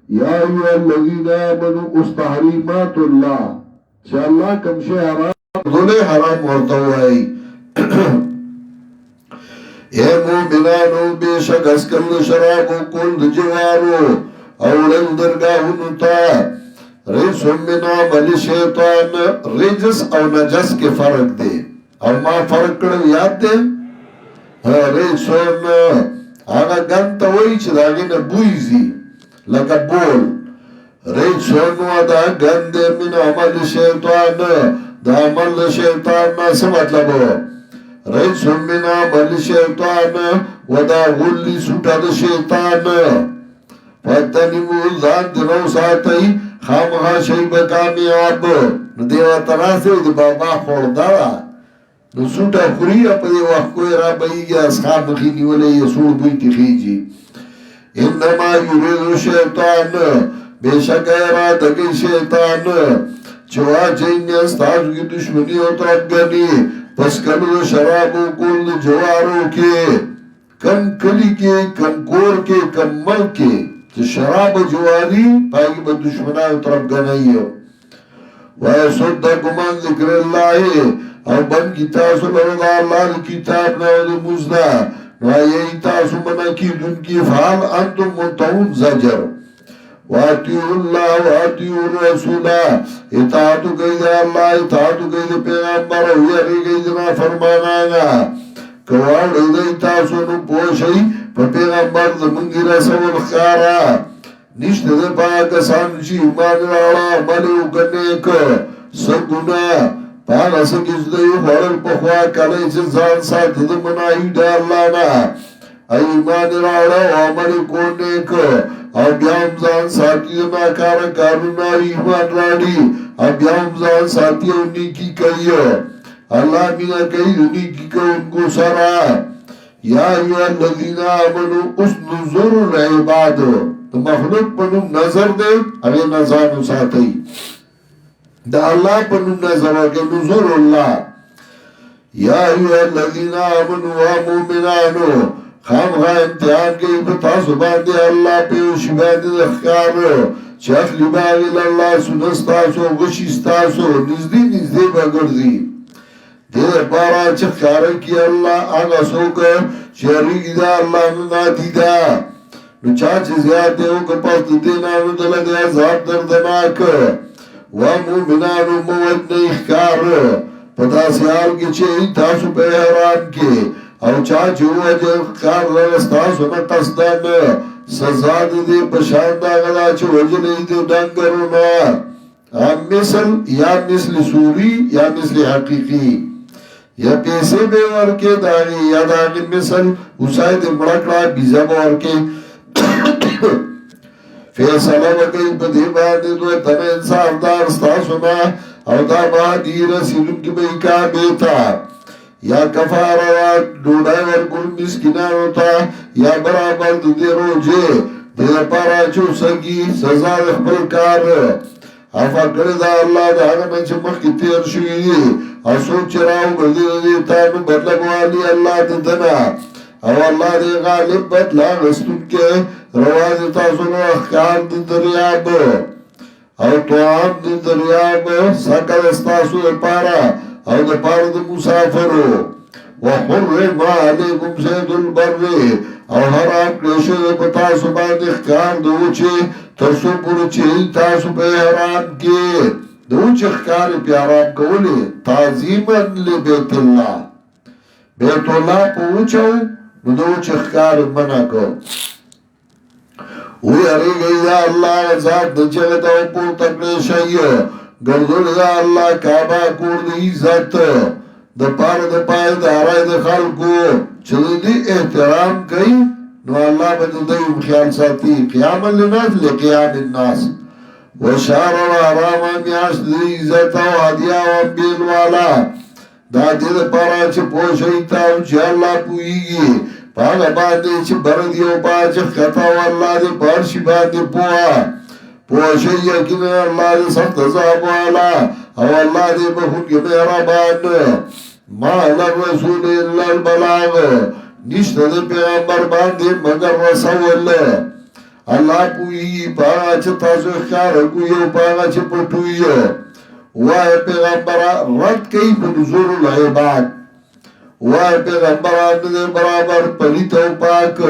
S2: یا ایوہ الذین آمنوا استحریمات اللہ چا اللہ کم شے حرام دولے حرام ورطوائی اے مومنانو بے شک اسکل شرابو کل جوارو اولن درگاہنو تا ریس من عمل شیطان رجس او نجس کے فرق دے او ما فرق کرو یاد دے ریسون آگا گنتا وی چه داگی نا بویزی لکا بول ریسون دا گنده من عمل شیطان دا عمل شیطان نا سمطلبو ریسون من عمل شیطان و دا غلی سوٹا دا شیطان فتنیمو زان دنو ساتی خامخا شیب کامیاب دیو تناسو دی بابا خوردارا نو سوٹا خوری اپدی وقت کوئی را بئیگی اصحاب خینی ولی یسوڑ بویتی خیجی انما یرید شیطان بے شک ارادگی شیطان چوا چینی استازو کی دشمنی و ترگنی پس کلو شرابو کل جوارو کے کم کلی کے کم کور کے کم ملک کے شراب جواری پاکی با دشمنی و ترگنی وَيَصُدَّكُمْ عَنْ ذِكْرِ اللَّهِ او بن کی تاسو لرد اللہ کتاب ناولی مزنا وَيَهِ تاسو منکی دن کی فعال انتم منتعون زجر وَاتِيُوا اللَّهِ وَاتِيُوا الرَّسُولَ اطاعتو گئی دے اللہ اطاعتو گئی دے پیغمبر ویاری گئی دنا فرمانانا کوار دی تاسو نو پوشی پا پیغمبر دمونگی رسول خارا نشت دے پاکسان چی ایمان راڑا عملیو کرنے کو سگنا پانا سکس دیو خوڑل پخوا کلی چه زان سات دے مناہی دے اللہ نا ایمان راڑا عملی کرنے کو او بیام زان ساتی دے ناکارا کارونا ایمان راڑی او بیام زان ساتی انہی کی کئیو اللہ مینا کئی انہی کی کئی انکو سرا یا ایوہ الذین آمنوا اس نظر العباد تو مخلوق پنم نظر دے اگر نظانو ساتی دا اللہ پنم نظر اگر نظر اللہ یا ایوہ الذین آمنوا و مومنانو خام خواہ امتحان کے ابتاسو باندے اللہ پیوشی باندے دخکارو چخ لباغی اللہ سنستاسو غشستاسو نزدی بگردی دیر پارا چخ کارا کی اللہ آگا سوکر شریک دا اللہ ننا دیدا نو چاچ زیادے ہو کپاس دینانو دلد عذاب دردناک و مومنانو موجن اخکار پتا سیال کی چهی تاسو پہ حیران کے او چاچ ہوا جو اخکار لرستاسو نقصدن سزاد دے پشاندہ غلا چه وجنی دے ڈنگرونا مثل یا مثل سوری یا مثل حقیقی یا پیسے بے ورکے داغی یا داغی مثل اسائی دے مڑکڑا بیزا بورکے فیصلہ وکی بدھی باندی دوئے تن انصاف دار ستاسونا او دا بادی رسیلن کی بئی کا بیتا یا کفارا ڈوڑای ورکل مسکنانو تا یا برابر دے روجے دے پارا چو سگی سزا اخبر کار افا کرد اللہ دا حقا چمخ کی تیر شوئی اصوب چراو گردی دی تانو بدلگوالی اللہ ددنا او اللہ دے غالب بدلا غستون کے رواز تاسونو اخکار دی دریاب او توام دی دریاب سکر استاسو دی پارا او دی پارا دی مسافرو وحرم علیکم سید البر او حرام کلیشو دی پتاسو باند اخکار دوچے ترسو پرچے تاسو پہ حرام کے دوچ اخکار پہ حرام کولی تعظیمن لی بیت اللہ بیت اللہ پوچھو دوچ اخکار منع کو وی اری گئی دا اللہ ذات دچگتا و پور تکلی شئی گردل دا اللہ کعبہ کور دی عزت دا پار دا پای دا آرائی دا خلقو چلی دی احترام کئی نو اللہ بدو دیم خیال ساتی قیام الناس لقیام الناس وشهر الحرام میاشت د عزت او هدیه او بیل والا دا دې لپاره چې پوښی تاسو چې الله پوهیږي هغه باندې چې بر دی او باج خطا والله دې پر شي باندې پوښی یقینا الله دې سخت عذاب والا او الله دې بخښي مهربان ما له رسول الا البلاغ نشته د پیغمبر باندې مگر رسول الله پوهیږي هغه چې تاسو ښکار کوی او هغه چې پټوي وای پیغمبر رد کوي په نزول العباد وای پیغمبر دې برابر پلیت او پاک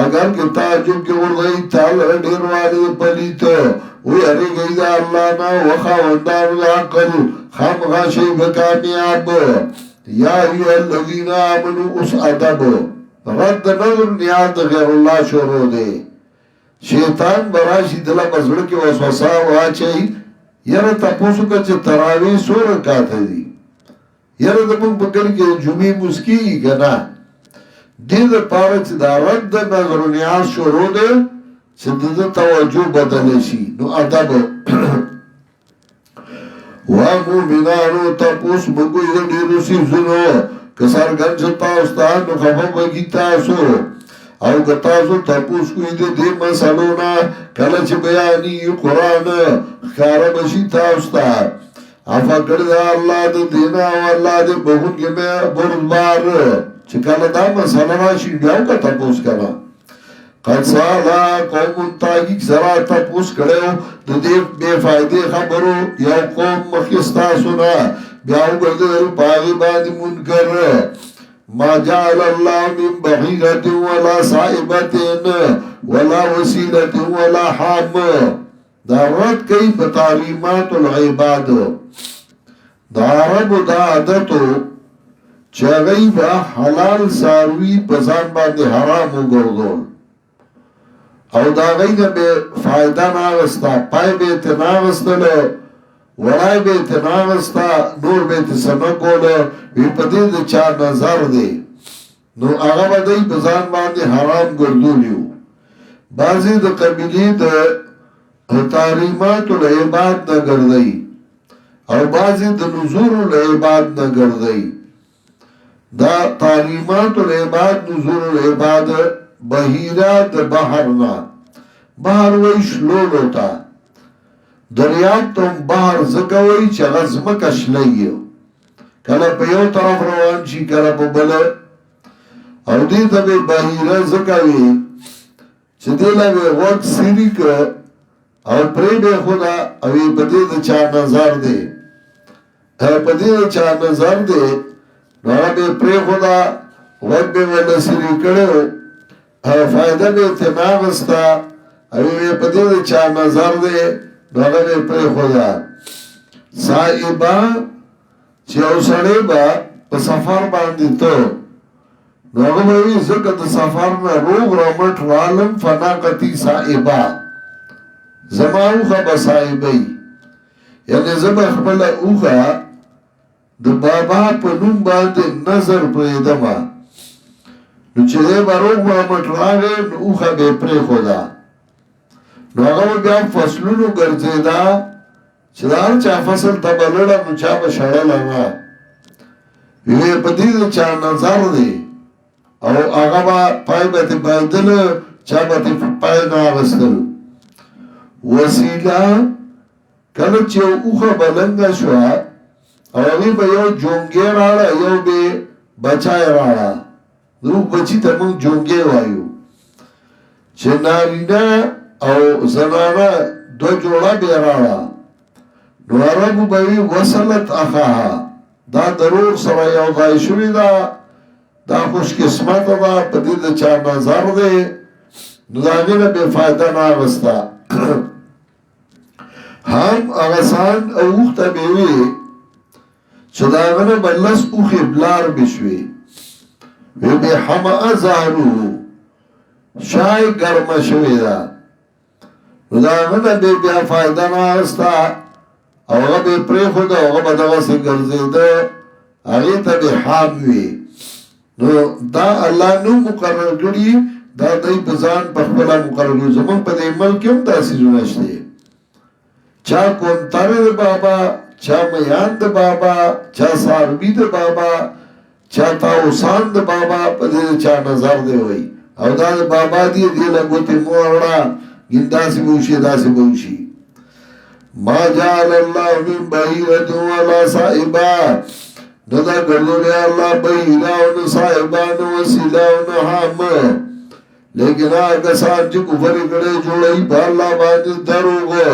S2: اگر که تعجب کې ورغی تعالی ډیر والی پلیت وی اره گئی دا اللہ نا وخاوندان العقل خامغاشی بکامیاب یا ایو الذین آمنو اس ادب رد نظر نیاد غیر اللہ شروع دے شیطان براشی دلا بزرگ کی وسوسا واچئی یره تپوسو که چه تراوی سو رکات دی یره دمون بکر که جمعی مسکی کنا دید پارا چه دا رد نظر نیاد شروع دے چه دید توجه بدلشی نو ادب مومنانو تپوس بگوی دا دیرو سیزنو کسار گنج تاستان نو خفا بگی تاسو او گتاسو تپوس کوئی دی مسلونا کلچ بیانی قرآن خارا بشی تاستا افا کرده اللہ دی دینا و اللہ دی بخون کے میں بردبار چکالا دا مسلو راشی بیاو کا تپوس کنا قد سالا قوم تاگیک سرا تپوس کرے ہو دو دی بے فائدے خبرو یا قوم مخیستا سنا بیاو کرده پاگی بانی منکر ما جعل الله من بحيرة ولا صائبة ولا وسيلة ولا حام دا رد کئی بتعلیمات العباد دا عرب دا عادتو چاگئی با حلال ساروی پزان باندے حرامو گردول او دا غی بے فائدہ ناغستا پای بیت ناغستلو وڑای بیت ناغستا نور بیت سنکول وی پدید چا نظر دے نو آغا با دی بزان باندے حرام گردولیو بازی دا قبیلی دا تحریمات العباد نا گردئی او بازی دا نزور العباد نا گردئی دا تحریمات العباد نزور العباد بحیرات بحرنا بحر ویش لولو تا دریاب تم بحر زکوی چه غزمکش لئیو کلا پا یو طرف روان چی کلا پا بلا او دیتا بے بحیره زکوی چه دیلا بے وقت سیری که او پری بے خدا اوی پا دید چا نظر دے پا دید چا نظر دے نوڑا بے پری خدا وقت بے ولا سیری کرو فائدہ بے تناغستا اوی پا دید چا نظر دے نوغه بے پری خدا سائبا چه او سڑے با پا سفر باندی تو نوغه بوی زکت سفر نا روغ رمٹ رالم فناقتی سائبا زما اوخا با سائبی یعنی زما اخبال اوخا دو بابا پا نوم باندی نظر پریدما نو چه دے با روغ رمٹ راگے نو اوخا بے پری خدا نو آگا بیا فصلونو گرزیدا چدار چا فصل تبلڑا نو چا بشڑا لگا وی پدید چا نظر دی او آگا با پای باتی بایدل چا باتی پای ناغستل وسیلہ کلچ یو اوخا بلنگا شوا او اگی با یو جونگی راڑا یو بے بچای راڑا دو بچی تمون جونگی وایو چه نارینا او زنانا دو جوڑا بیرانا نو عربو بوی وصلت اخاها دا ضرور سر یو غایشوی دا خوش قسمت دا پدید چا نظر دے نو داگین بے فائدہ ناغستا هم اغسان اوختا بیوی چه داگین بلس اوخی بلار بشوی وی بی حماء زهرو شای گرم شوی دا نو داغن بے بیا فائدہ ناستا اوغا بے پری خود اوغا بدغا سے گرزی دا اغیتا بے حاموی نو دا اللہ نو مقرر کری دا دای بزان پخبلا مقرر کری زمان پا دی ملکیم دا سیزو نشتے چا کونتر د بابا، چا میان د بابا، چا ساروی د بابا، چا تاوسان د بابا، په دې چا نظر دی وای او دا د بابا دی دې له ګوتې موړه ګنداسي بوشي داسي بوشي. ما جعل الله من بحیرة ولا صائبا، ندا گردولی اللہ بحیرہ و صائبان وسیلہ و نحام، لیکن آگا سان چی کفر کڑے جوڑائی با اللہ باندی دروگو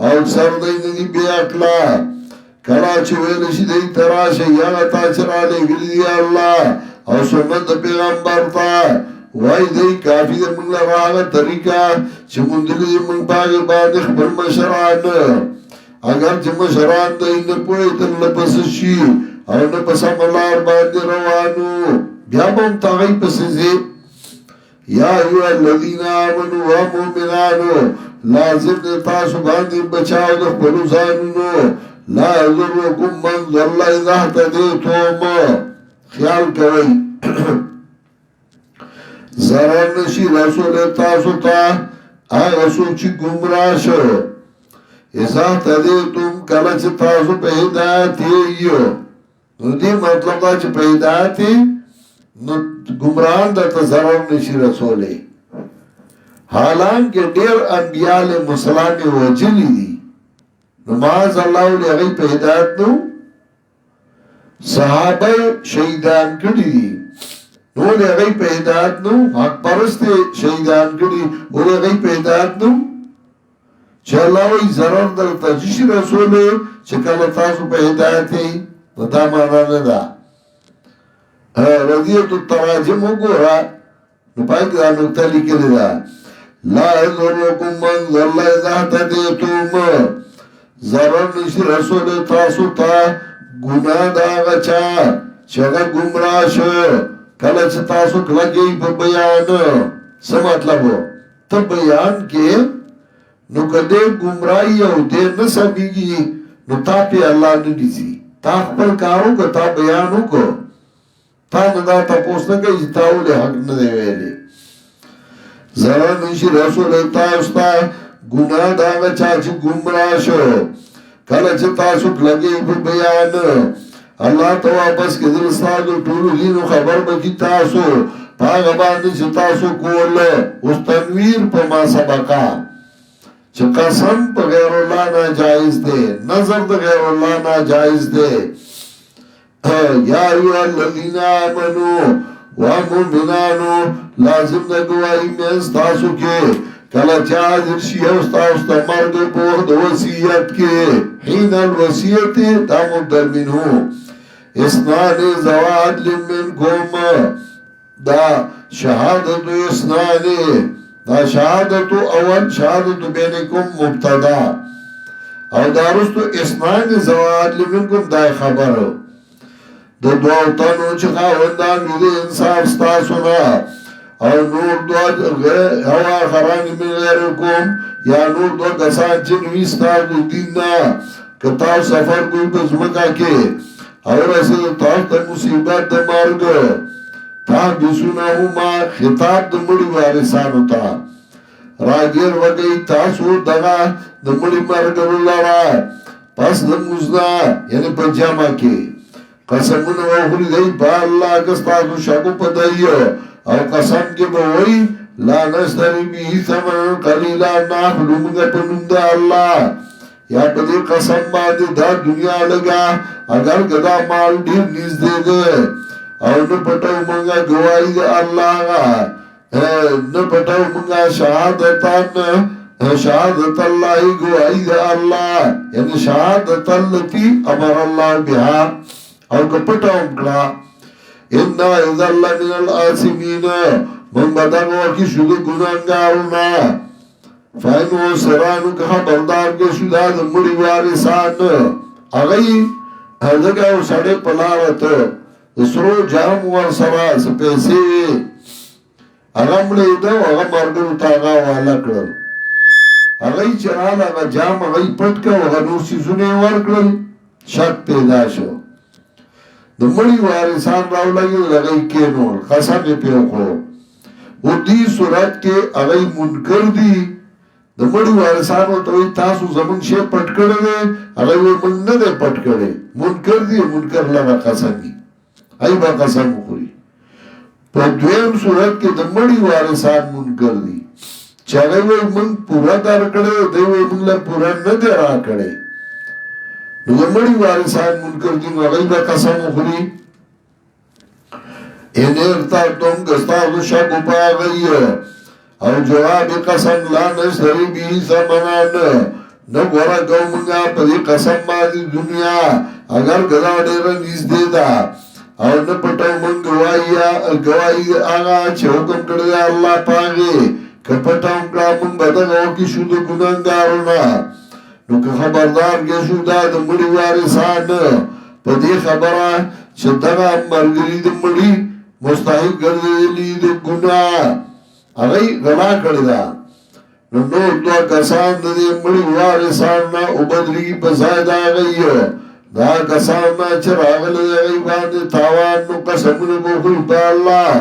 S2: او سر دینی بی اکلا کلا چویلشی دی تراشی یاغا تاچرالی گلی دی اللہ او سنت پیغمبر تا وائی دی کافی دی منگل راغا طریقہ چی مندلی دی منگ باغی باندی خبر مشران اگر چی مشران دی نپوئی تن لپسشی او نپسا ملار باندی روانو بیا بام تاغی پسیزی. یا ایوہ الذین آمنوا و مومنانو لازم دی تاسو باندی بچاو دخ پلو زانونو لا یضرکم من ضل اذا اهتدیتم، خیال کوئی ضرر نشی رسول تاسو تا آغا سوچی گمراہ شو اذا اهتدیتم کلا چی تاسو پہ ہدایتی ایو نو دی مطلب دا چی پہ ہدایتی نو گمراہان دا تا ضرر نشی رسولی. حالانکہ دیر انبیاء علیہ السلام وجلی دی نو معاذ اللہ علیہ اغیی پہ ہدایت نو صحابہ شہیدان کردی دی نو لے اغیی پہ ہدایت نو حق پرست شہیدان کردی او لے اغیی پہ ہدایت نو چه اللہ وی ضرر در تجیشی رسولی چه کل تاسو پہ ہدایتی نو دا مانا ندا رضیت التراجم ہو گو را نو پاک دا نکتا لکل دا لا یضرکم من ضل اذا اهتدیتم، ضرر نشی رسول تاسو تا گناہ دا غچا چگا گمراہ شو کلچ تاسو کلگئی پا بیان. سا مطلب ہو تا بیان کے نو کدے گمراہی او دے نسبیگی نو تا پی اللہ ندیسی تا خپل کارو که تا بیانو کو تا ندا تا پوسنا که اجتاو لے حق ندے ویلے. ضرر نشی رسول تاستا گناہ داغا چاچی گمراہ شو کلچ تاسو لگے پر بیان اللہ تو واپس کے دل سادو طولو لینو خبر بکی تاسو پاگ باندی چی تاسو کول اس تنویر پا ما سبقا چی قسم پا غیر اللہ نا جائز دے نظر دا غیر اللہ نا جائز دے. یا ایوہ الذین آمنو ومؤمنانو لازم دا گواہی میں استاسو کے کلا چاہد ارشی اوستا مرد پوخد وسیعت کے حین الوسیعت دا مبدل منہو اسنان زواد لمنکم دا شہادت اسنان دا شہادت اول شہادت بینکم مبتدا او دارستو اسنان زواد لمنکم دا خبر دو دوتانو چخا وندان ویدے انصاف ستاسونا او نور دو ہوا خرانی من غیرکم یا نور دو کسان چنوی ستاسو دیننا کتاو سفر کوئی بزمکا کے اور ایسے تاو تا مصیبت دا مرگ تا بسونا ما خطاب دا مڑی وارسانو تا راگیر وگئی تاسو دغا دا مڑی مرگ اللہ را پس دا مزنا یعنی پا جامع کے قسمون وخوری دی با اللہ کستاسو شاکو پا دائیو او قسم کے بوئی لا نشتری بی ثمن قلیلا ناخلو منگا پنند اللہ یا پدی قسم باندی دا دنیا لگا اگر گدا مال دیر نیز دے دے او نپٹو منگا گوائی دا اللہ گا نپٹو منگا شہادت اللہ گوائی دا اللہ یعنی شہادت اللتی امر اللہ بہا او کپٹو مکلا اِنَّا اِذَا اللَّهِ مِنَ الْآسِمِينَ من بدن وکی شد گنانگارونا فائنو سرانو کہا بردار کے شدہ مڑی وارسان اگئی حضرگا او سڑے پلاوت اسرو جام ورسرا سپیسے اگم لیدو اگم مرگل تاغا والا کرل اگئی چرال اگا جام اگئی پٹکا اگا نوسی سنے ورکرل شک پیدا شو دمڑی وارسان راو لگی لگئی کینول خسن پیو کو او دی صورت کے اگئی منکر دی د د مړي وارثانو ته وایي تاسو زمونږ شی پټ کړی دی هغه وایي موږ نه دی پټ کړی منکر دي منکر لره قسم دي ای به قسم وخوري په دویم صورت کې د مړي وارثان منکر دي چې هغه وایي موږ پوره درکړی دی وایي موږ له پوره نه دی راکړی نو د مړي وارثان منکر دي نو هغه به قسم وخوري ان ارتبتم کستاسو شک په هغه او جواب قسم لا نشتری بی ثمنان نو ورا قومنگا پدی قسم مادی دنیا اگر گدا دیر نزدی دا او نو پتاو من گوائی آغا چه حکم کرده اللہ پاگی که پتاو کرا من بدگاو کی شود گناندارونا نو که خبردار کے شودا دمڑی وارثان پدی خبرہ چه دغا مرگری دمڑی مستحق گردلی دی گناہ اغی غلا کرده نو دو کسان دا دی مڑی وارثان نا اوبدرگی پساید آغی دا کسان نا چر آغل دی اغی باندی تاوان نو قسمون بخل پا اللہ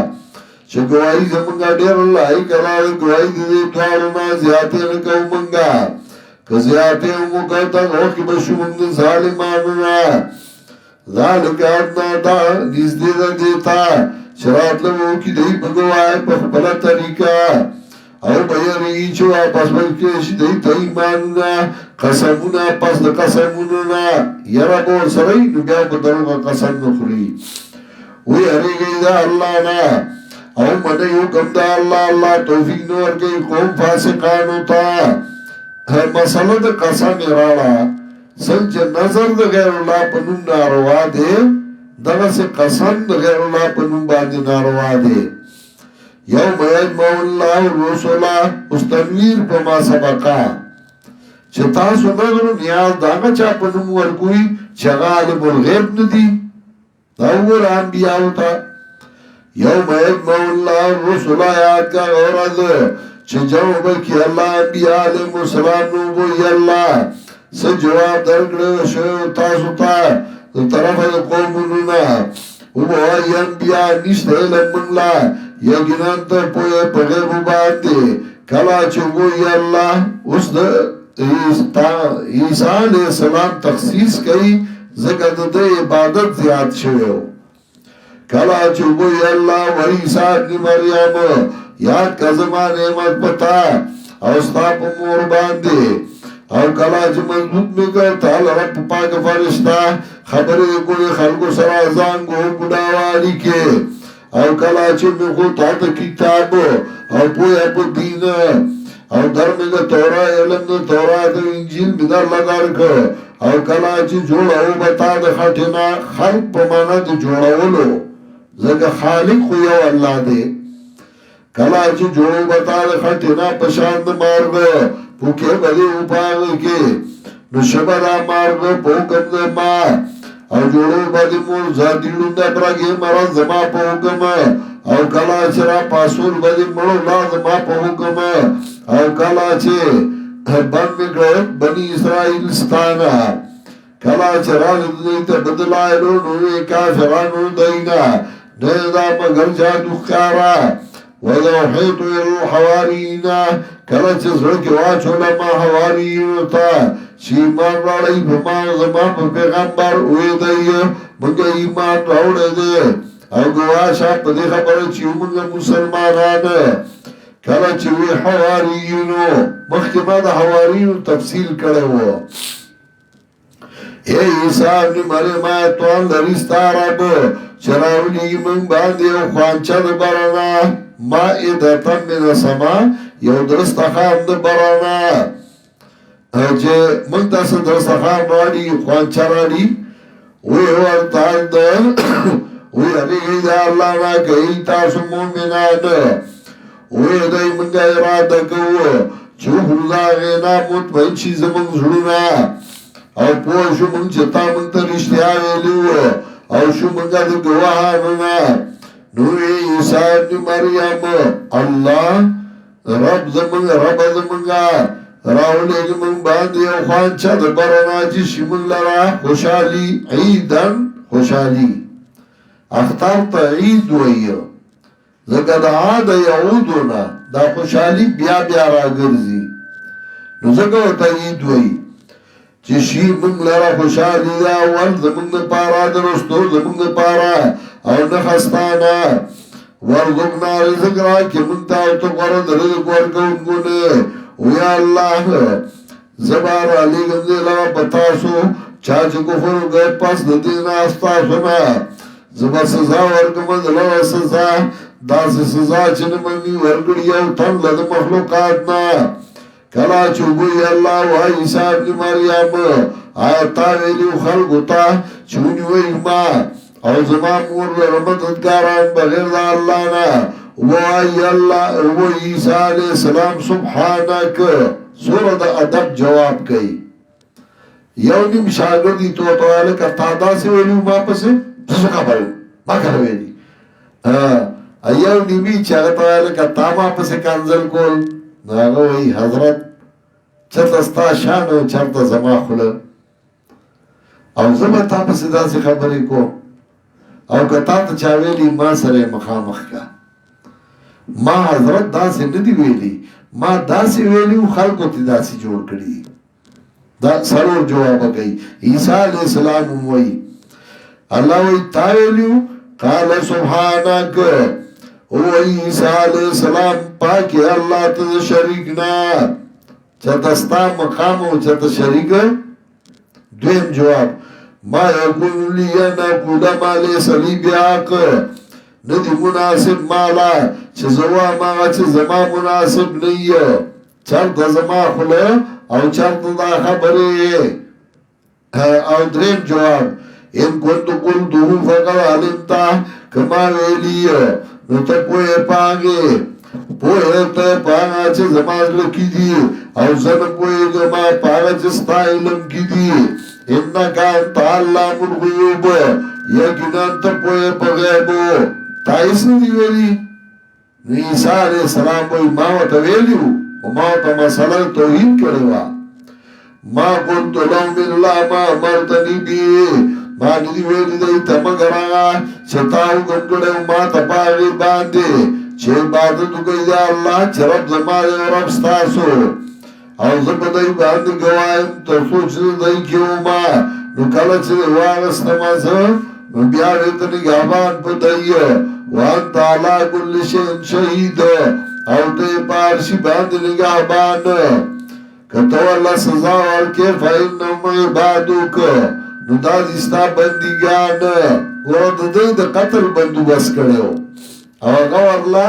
S2: چه گواہی زمانگا دیر اللہ ای کرار گواہی دی دوارنا زیادی نکو منگا که زیادی مکو تک ہوکی بشو منگ ظالمانونا ذالک ادنا دا نزدی دا دیتا شرات لگو کی دی بگوائے پخبلا طریقہ او بیاری چوا پس بلکش دی تایمانونا قسمونا پس دا قسمونونا یرا بور سرائی نبیا بدلوگا قسم نخری وی اری گئی دا اللہ نا او منیو کم دا اللہ توفیق نور گئی قوم فاسقانو تا مسئلہ دا قسم ارالا سنچ نظر دا غیر اللہ پنون ناروا دے دغه سے قسم غیر الله په نوم باندې ناروا دي یوم یجمع الله الرسل اوس تنویر په ما سبقا چې تاسو نظر نیاز داغه چا په نوم ورکوي چې غالب الغیب ندي دا ور انبیاء ته یوم یجمع الله الرسل یاد کا اورز چې جواب کی الله انبیاء علیهم السلام نو وی الله څه جواب درکړو شو تاسو ته طرف دا قومونونا او بوائی انبیاء نشتا علم منلا یقیناً تا پویا پغیبو باندے کلا چوگوی اللہ اس دا عیسیٰ علیہ السلام تخصیص کئی ذکر دا عبادت زیاد شویو کلا چوگوی اللہ و عیسیٰ ابن مریم یاد کا زمان احمد پتا او استاپ مور باندے او کلا چه مضبوط میکر تال رب پاک فرشتا خبری کوئی خلقو سرازان گو بڑاوالی کے او کلا چه میخو تاتا کتاب او پویا پو دین او درمگا تورا علم دا تورا دا انجیل بدر لگار که او کلا چه جوڑا او بتا دا خطینا خلق پمانا دا جوڑا ولو زکا خالق خویو اللہ دے کلا چه جوڑا بتا دا خطینا پشاند مارگ پوکے بدے اوپاگے کے نشبرا مارگ پوکم دے ما او جوڑو بدے مور زادیلون دے براگے مران زما پوکم او کلا چرا پاسور بدے مرو لا زما پوکم او کلا چے بن مگرد بنی اسرائیل ستانا کلا چرا دیتا بدلائلو نوے کافرانو دینا نیدا مگر جادو خارا وَذَوْحِيتُ إِلَى الْحَوَارِيِّينَ کله چې زړه کې واچوله ما حواریینو ته چې ایمان راړئ په ما زما په پیغمبر وې دی موږ ایمان راوړی دی او ګواه شه په دې خبره چې موږ مسلمانان کله چې وی حواریینو مخکې ما د حواریینو تفصیل کړی و اے عیسیٰ ابن مریم توان لري ستا رب چې راولیږي موږ باندې یو خوانچه د برنا مائدة من السما یو درستخان د برانا چې موږ تاسو درستخان راړي خوانچه راړي وی ورته وی علیه دا الله را کوي تاسو مؤمنان وی دای موږ اراده کوو چې خدا غنا مطمئن شي زموږ زړونه او پوه شو موږ چې تا موږ ته رښتیا ویلو او شو موږ د ګواهانو نوی عیسیٰ ابن مریم اللہ رب زمان راولی زمان باندی او خوانچا دا برنا جی شمال لرا خوشحالی عیدن خوشحالی اختار تا عید وی زکا دا عاد یعودونا دا خوشحالی بیا بیا را گرزی نو ځکه ورته عید وایي چې شي موږ لره خوشحالي ده اول زموږ دپاره د رستو زموږ دپاره او نه خستانه وارزقنا رزق راکړې موږ ته او ته غوره د رزق ورکوونکو نه ویا الله زه به رالیږم دې لره په تاسو چا چې کفر وکړی پس د دې نه ستاسو نه زه به سزا ورکوم د لره سزا داسې سزا چې نه به مې ورکړي یو تن له د مخلوقات نه کله چې وګوري الله وایي عیسی ابن مریم آیا تا ویلي خلکو ته چې ونیوئ ما او زما مور لره مددګاران بغیر د الله نه وایي الله وایي عیسی علیه السلام سبحانک سوره د ادب جواب کوي یو نیم شاګردي تو ته لکه تا داسې ویلي ما پسې څه خبره ما کړه ویلي یو نیمي چې هغه ته لکه تا ما پسې کنځل کول نو هغه وایي حضرت چېرته ستا شان او چېرته زما خوله او زه به تا پسې داسې خبرې کوم او که تا ته چا ویلي ما سره یې مخامخ کا ما حضرت داسې نه دي ویلي ما داسې ویلي و خلکو ته داسې جوړ کړي دا سرور جواب کوي عیسی علیه السلام هم وایي الله وایي تا ویلي و قال سبحانک وی عیسی علیہ السلام پاکی اللہ تا شریک نا چاہتا ستا مقام و چاہتا شریک دویم جواب ما یکون لینا کولا مالی صلیب آق ندی مناسب مالا چه زوا ماغا چه زما مناسب نئی چرتا زما خلا او چرتا دا خبری او دریم جواب ان کنتو قلتو فقر علمتا کما ویلی نو ته پوهه پاږې پوهه ته پاږه چې زما زړه کې دي او زه نه پوهېږم پاږه چې ستا علم کې دي انک انت علام الغیوب یقینا ته پوهې په غیبو تا هېڅ نه دي ویلي نو عیسی علیه السلام وایي ما ورته ویلي وو خو ما ورته مسله توهین کړې وه ما قلت لهم الا ما امرتني به ما ندی ویلی دی تا مگر آغا چه تاو گمگڑے ما تپاگی باندی چه عبادتو گئی دی اللہ چه رب زمانی و رب ستاسو او زب دی باندی گوائم ترسو چه دی کیو ما نو کل چه دی واغستمازو نو بیاویت نگابان پا دی وان تالا کل شین شہید او دی پارشی باندی نگابان کتو اللہ سزا ورکے فإنم عبادو که نو دا دستا بندگان ورد دی دا قتل بندو بس کرده او اگا ورلا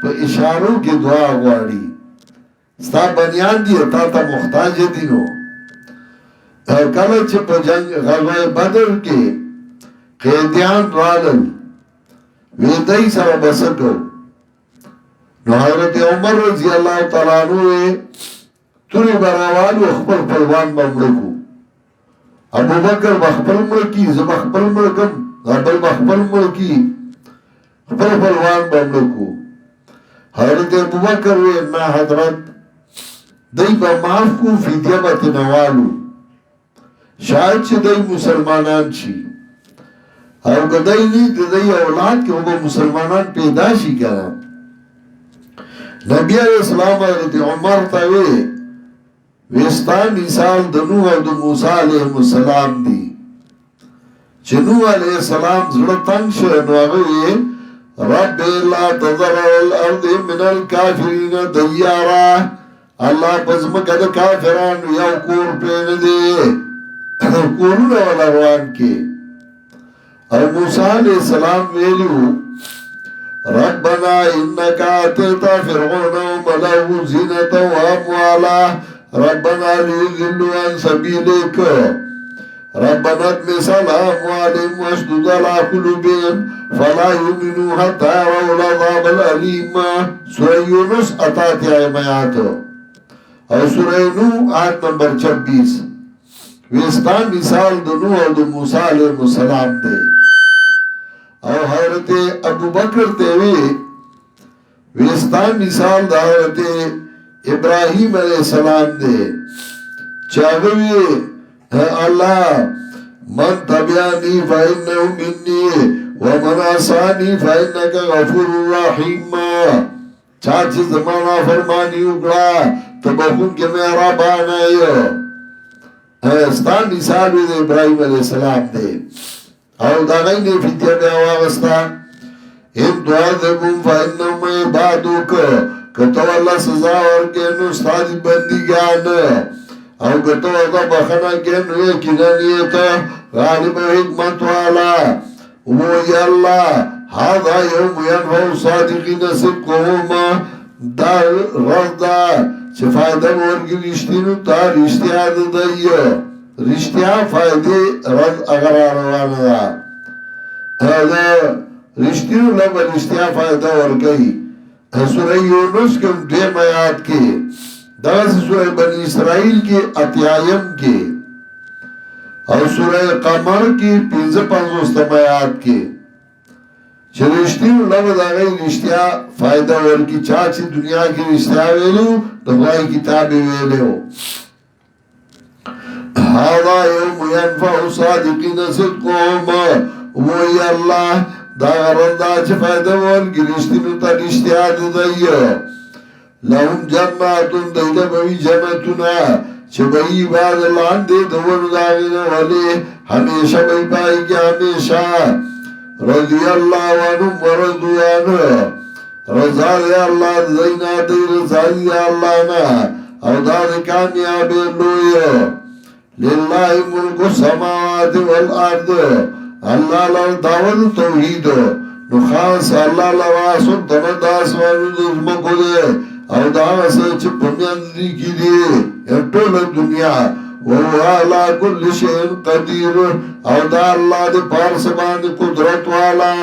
S2: پا اشارو کی دعا غواری ستا بنیان دی تا تا مختاج دی نو کله چې په جنگ غزوه بدر کې قیدیان رالل ویدای سره بسکو نو حضرت عمر رضی اللہ تعالیٰ عنہ توری براوالو خپل پلوان بمڑکو ابو بکر بخپل ملکی زم بخپل ملکم غبل بخپل ملکی خپل پلوان بمڑکو حضرت ابو بکر وی نا حضرت دی با معاف کو فیدیه بات نوالو شاید چه دی مسلمانان چی او کدی نی دی اولاد که او مسلمانان پیدا شی کرن نبی علیہ السلام حضرت عمر تاوی ویستان مثال د نوح او د موسی علیہ السلام دی چې نوح علیہ السلام زړه تنگ شو نو هغه رب لا تذر الارض من الكافرین دیارا الله پزمکه د کافرانو یو کور پرېږدي دی کورونه ولا روان کې او موسی علیہ السلام ویلو ربنا انك اتيت فرعون وملئه زينة واموالا ربنا ليضلوا عن سبيلك ربنا اطمس على اموالهم واشدد على قلوبهم فلا يؤمنوا حتى يروا العذاب الاليم سورہ یونس 88 آیات اور سورہ نوح آیت نمبر 26 ویستان مثال د نوح او د موسی علیہ السلام دے او حضرت ابو بکر تیوی ویستان مثال دا حضرت ابراہیم علیہ السلام دے چاگوی اللہ من تبیانی فإنہو منی ومن آسانی فإنکا غفور الرحیم چاچی زمانا فرمانی اکڑا تبخون کے مہربان ہے ستان مثال بھی دے ابراہیم علیہ السلام دے اور داغی نے فتیہ میں آواغستا ان تعذبهم فإنهم عبادك کتو اللہ سزا ورکے نو استادی بندگان او کتو اللہ بخنا کے نو یقینا نیتا غالب حکمت والا وہی اللہ هذا يوم ينفع الصادقين صدقهم دا رضا چه فائدہ ورکی رشتینو تا رشتیا دائیو رشتیا فائدے رض اگر آروانا دا رشتینو لب رشتیا فائدہ ورکی سورہ یونس کے دیم آیات کے دا سورہ بنی اسرائیل کے اتیایم کے اور سورہ قمر کی 55 آیات کے چه رشتینو لب دا غی رشتیا فائدہ ورکی چاچی دنیا کی رشتیا ویلو دخلائی کتابی ویلو هذا يوم ينفع صادقين صدقهم وہی اللہ دا غرندہ چه فائدہ ورکی رشتینو تا رشتیا دائیو لهم جناتون دیده بوی جنتونا چه بئی بعد لان دے دون داغین ولی ہمیشہ بئی بائی کی ہمیشہ رضی اللہ عنہم ورضوانہ رضا دے اللہ زینا دے رضا دے اللہ نا او دا دے کامیابی لوئے للہ ملک السماوات والارض اللہ لر دعوت توحید نخاص اللہ لواسن تمد آسوانو دزمکو دے او دا سچ پمیاندری کی دے ارطول دنیا وَهُوَ عَلَىٰ كُلِّ شَيْءٍ قَدِيرٌ او دا اللہ دے پار سبان قدرت والا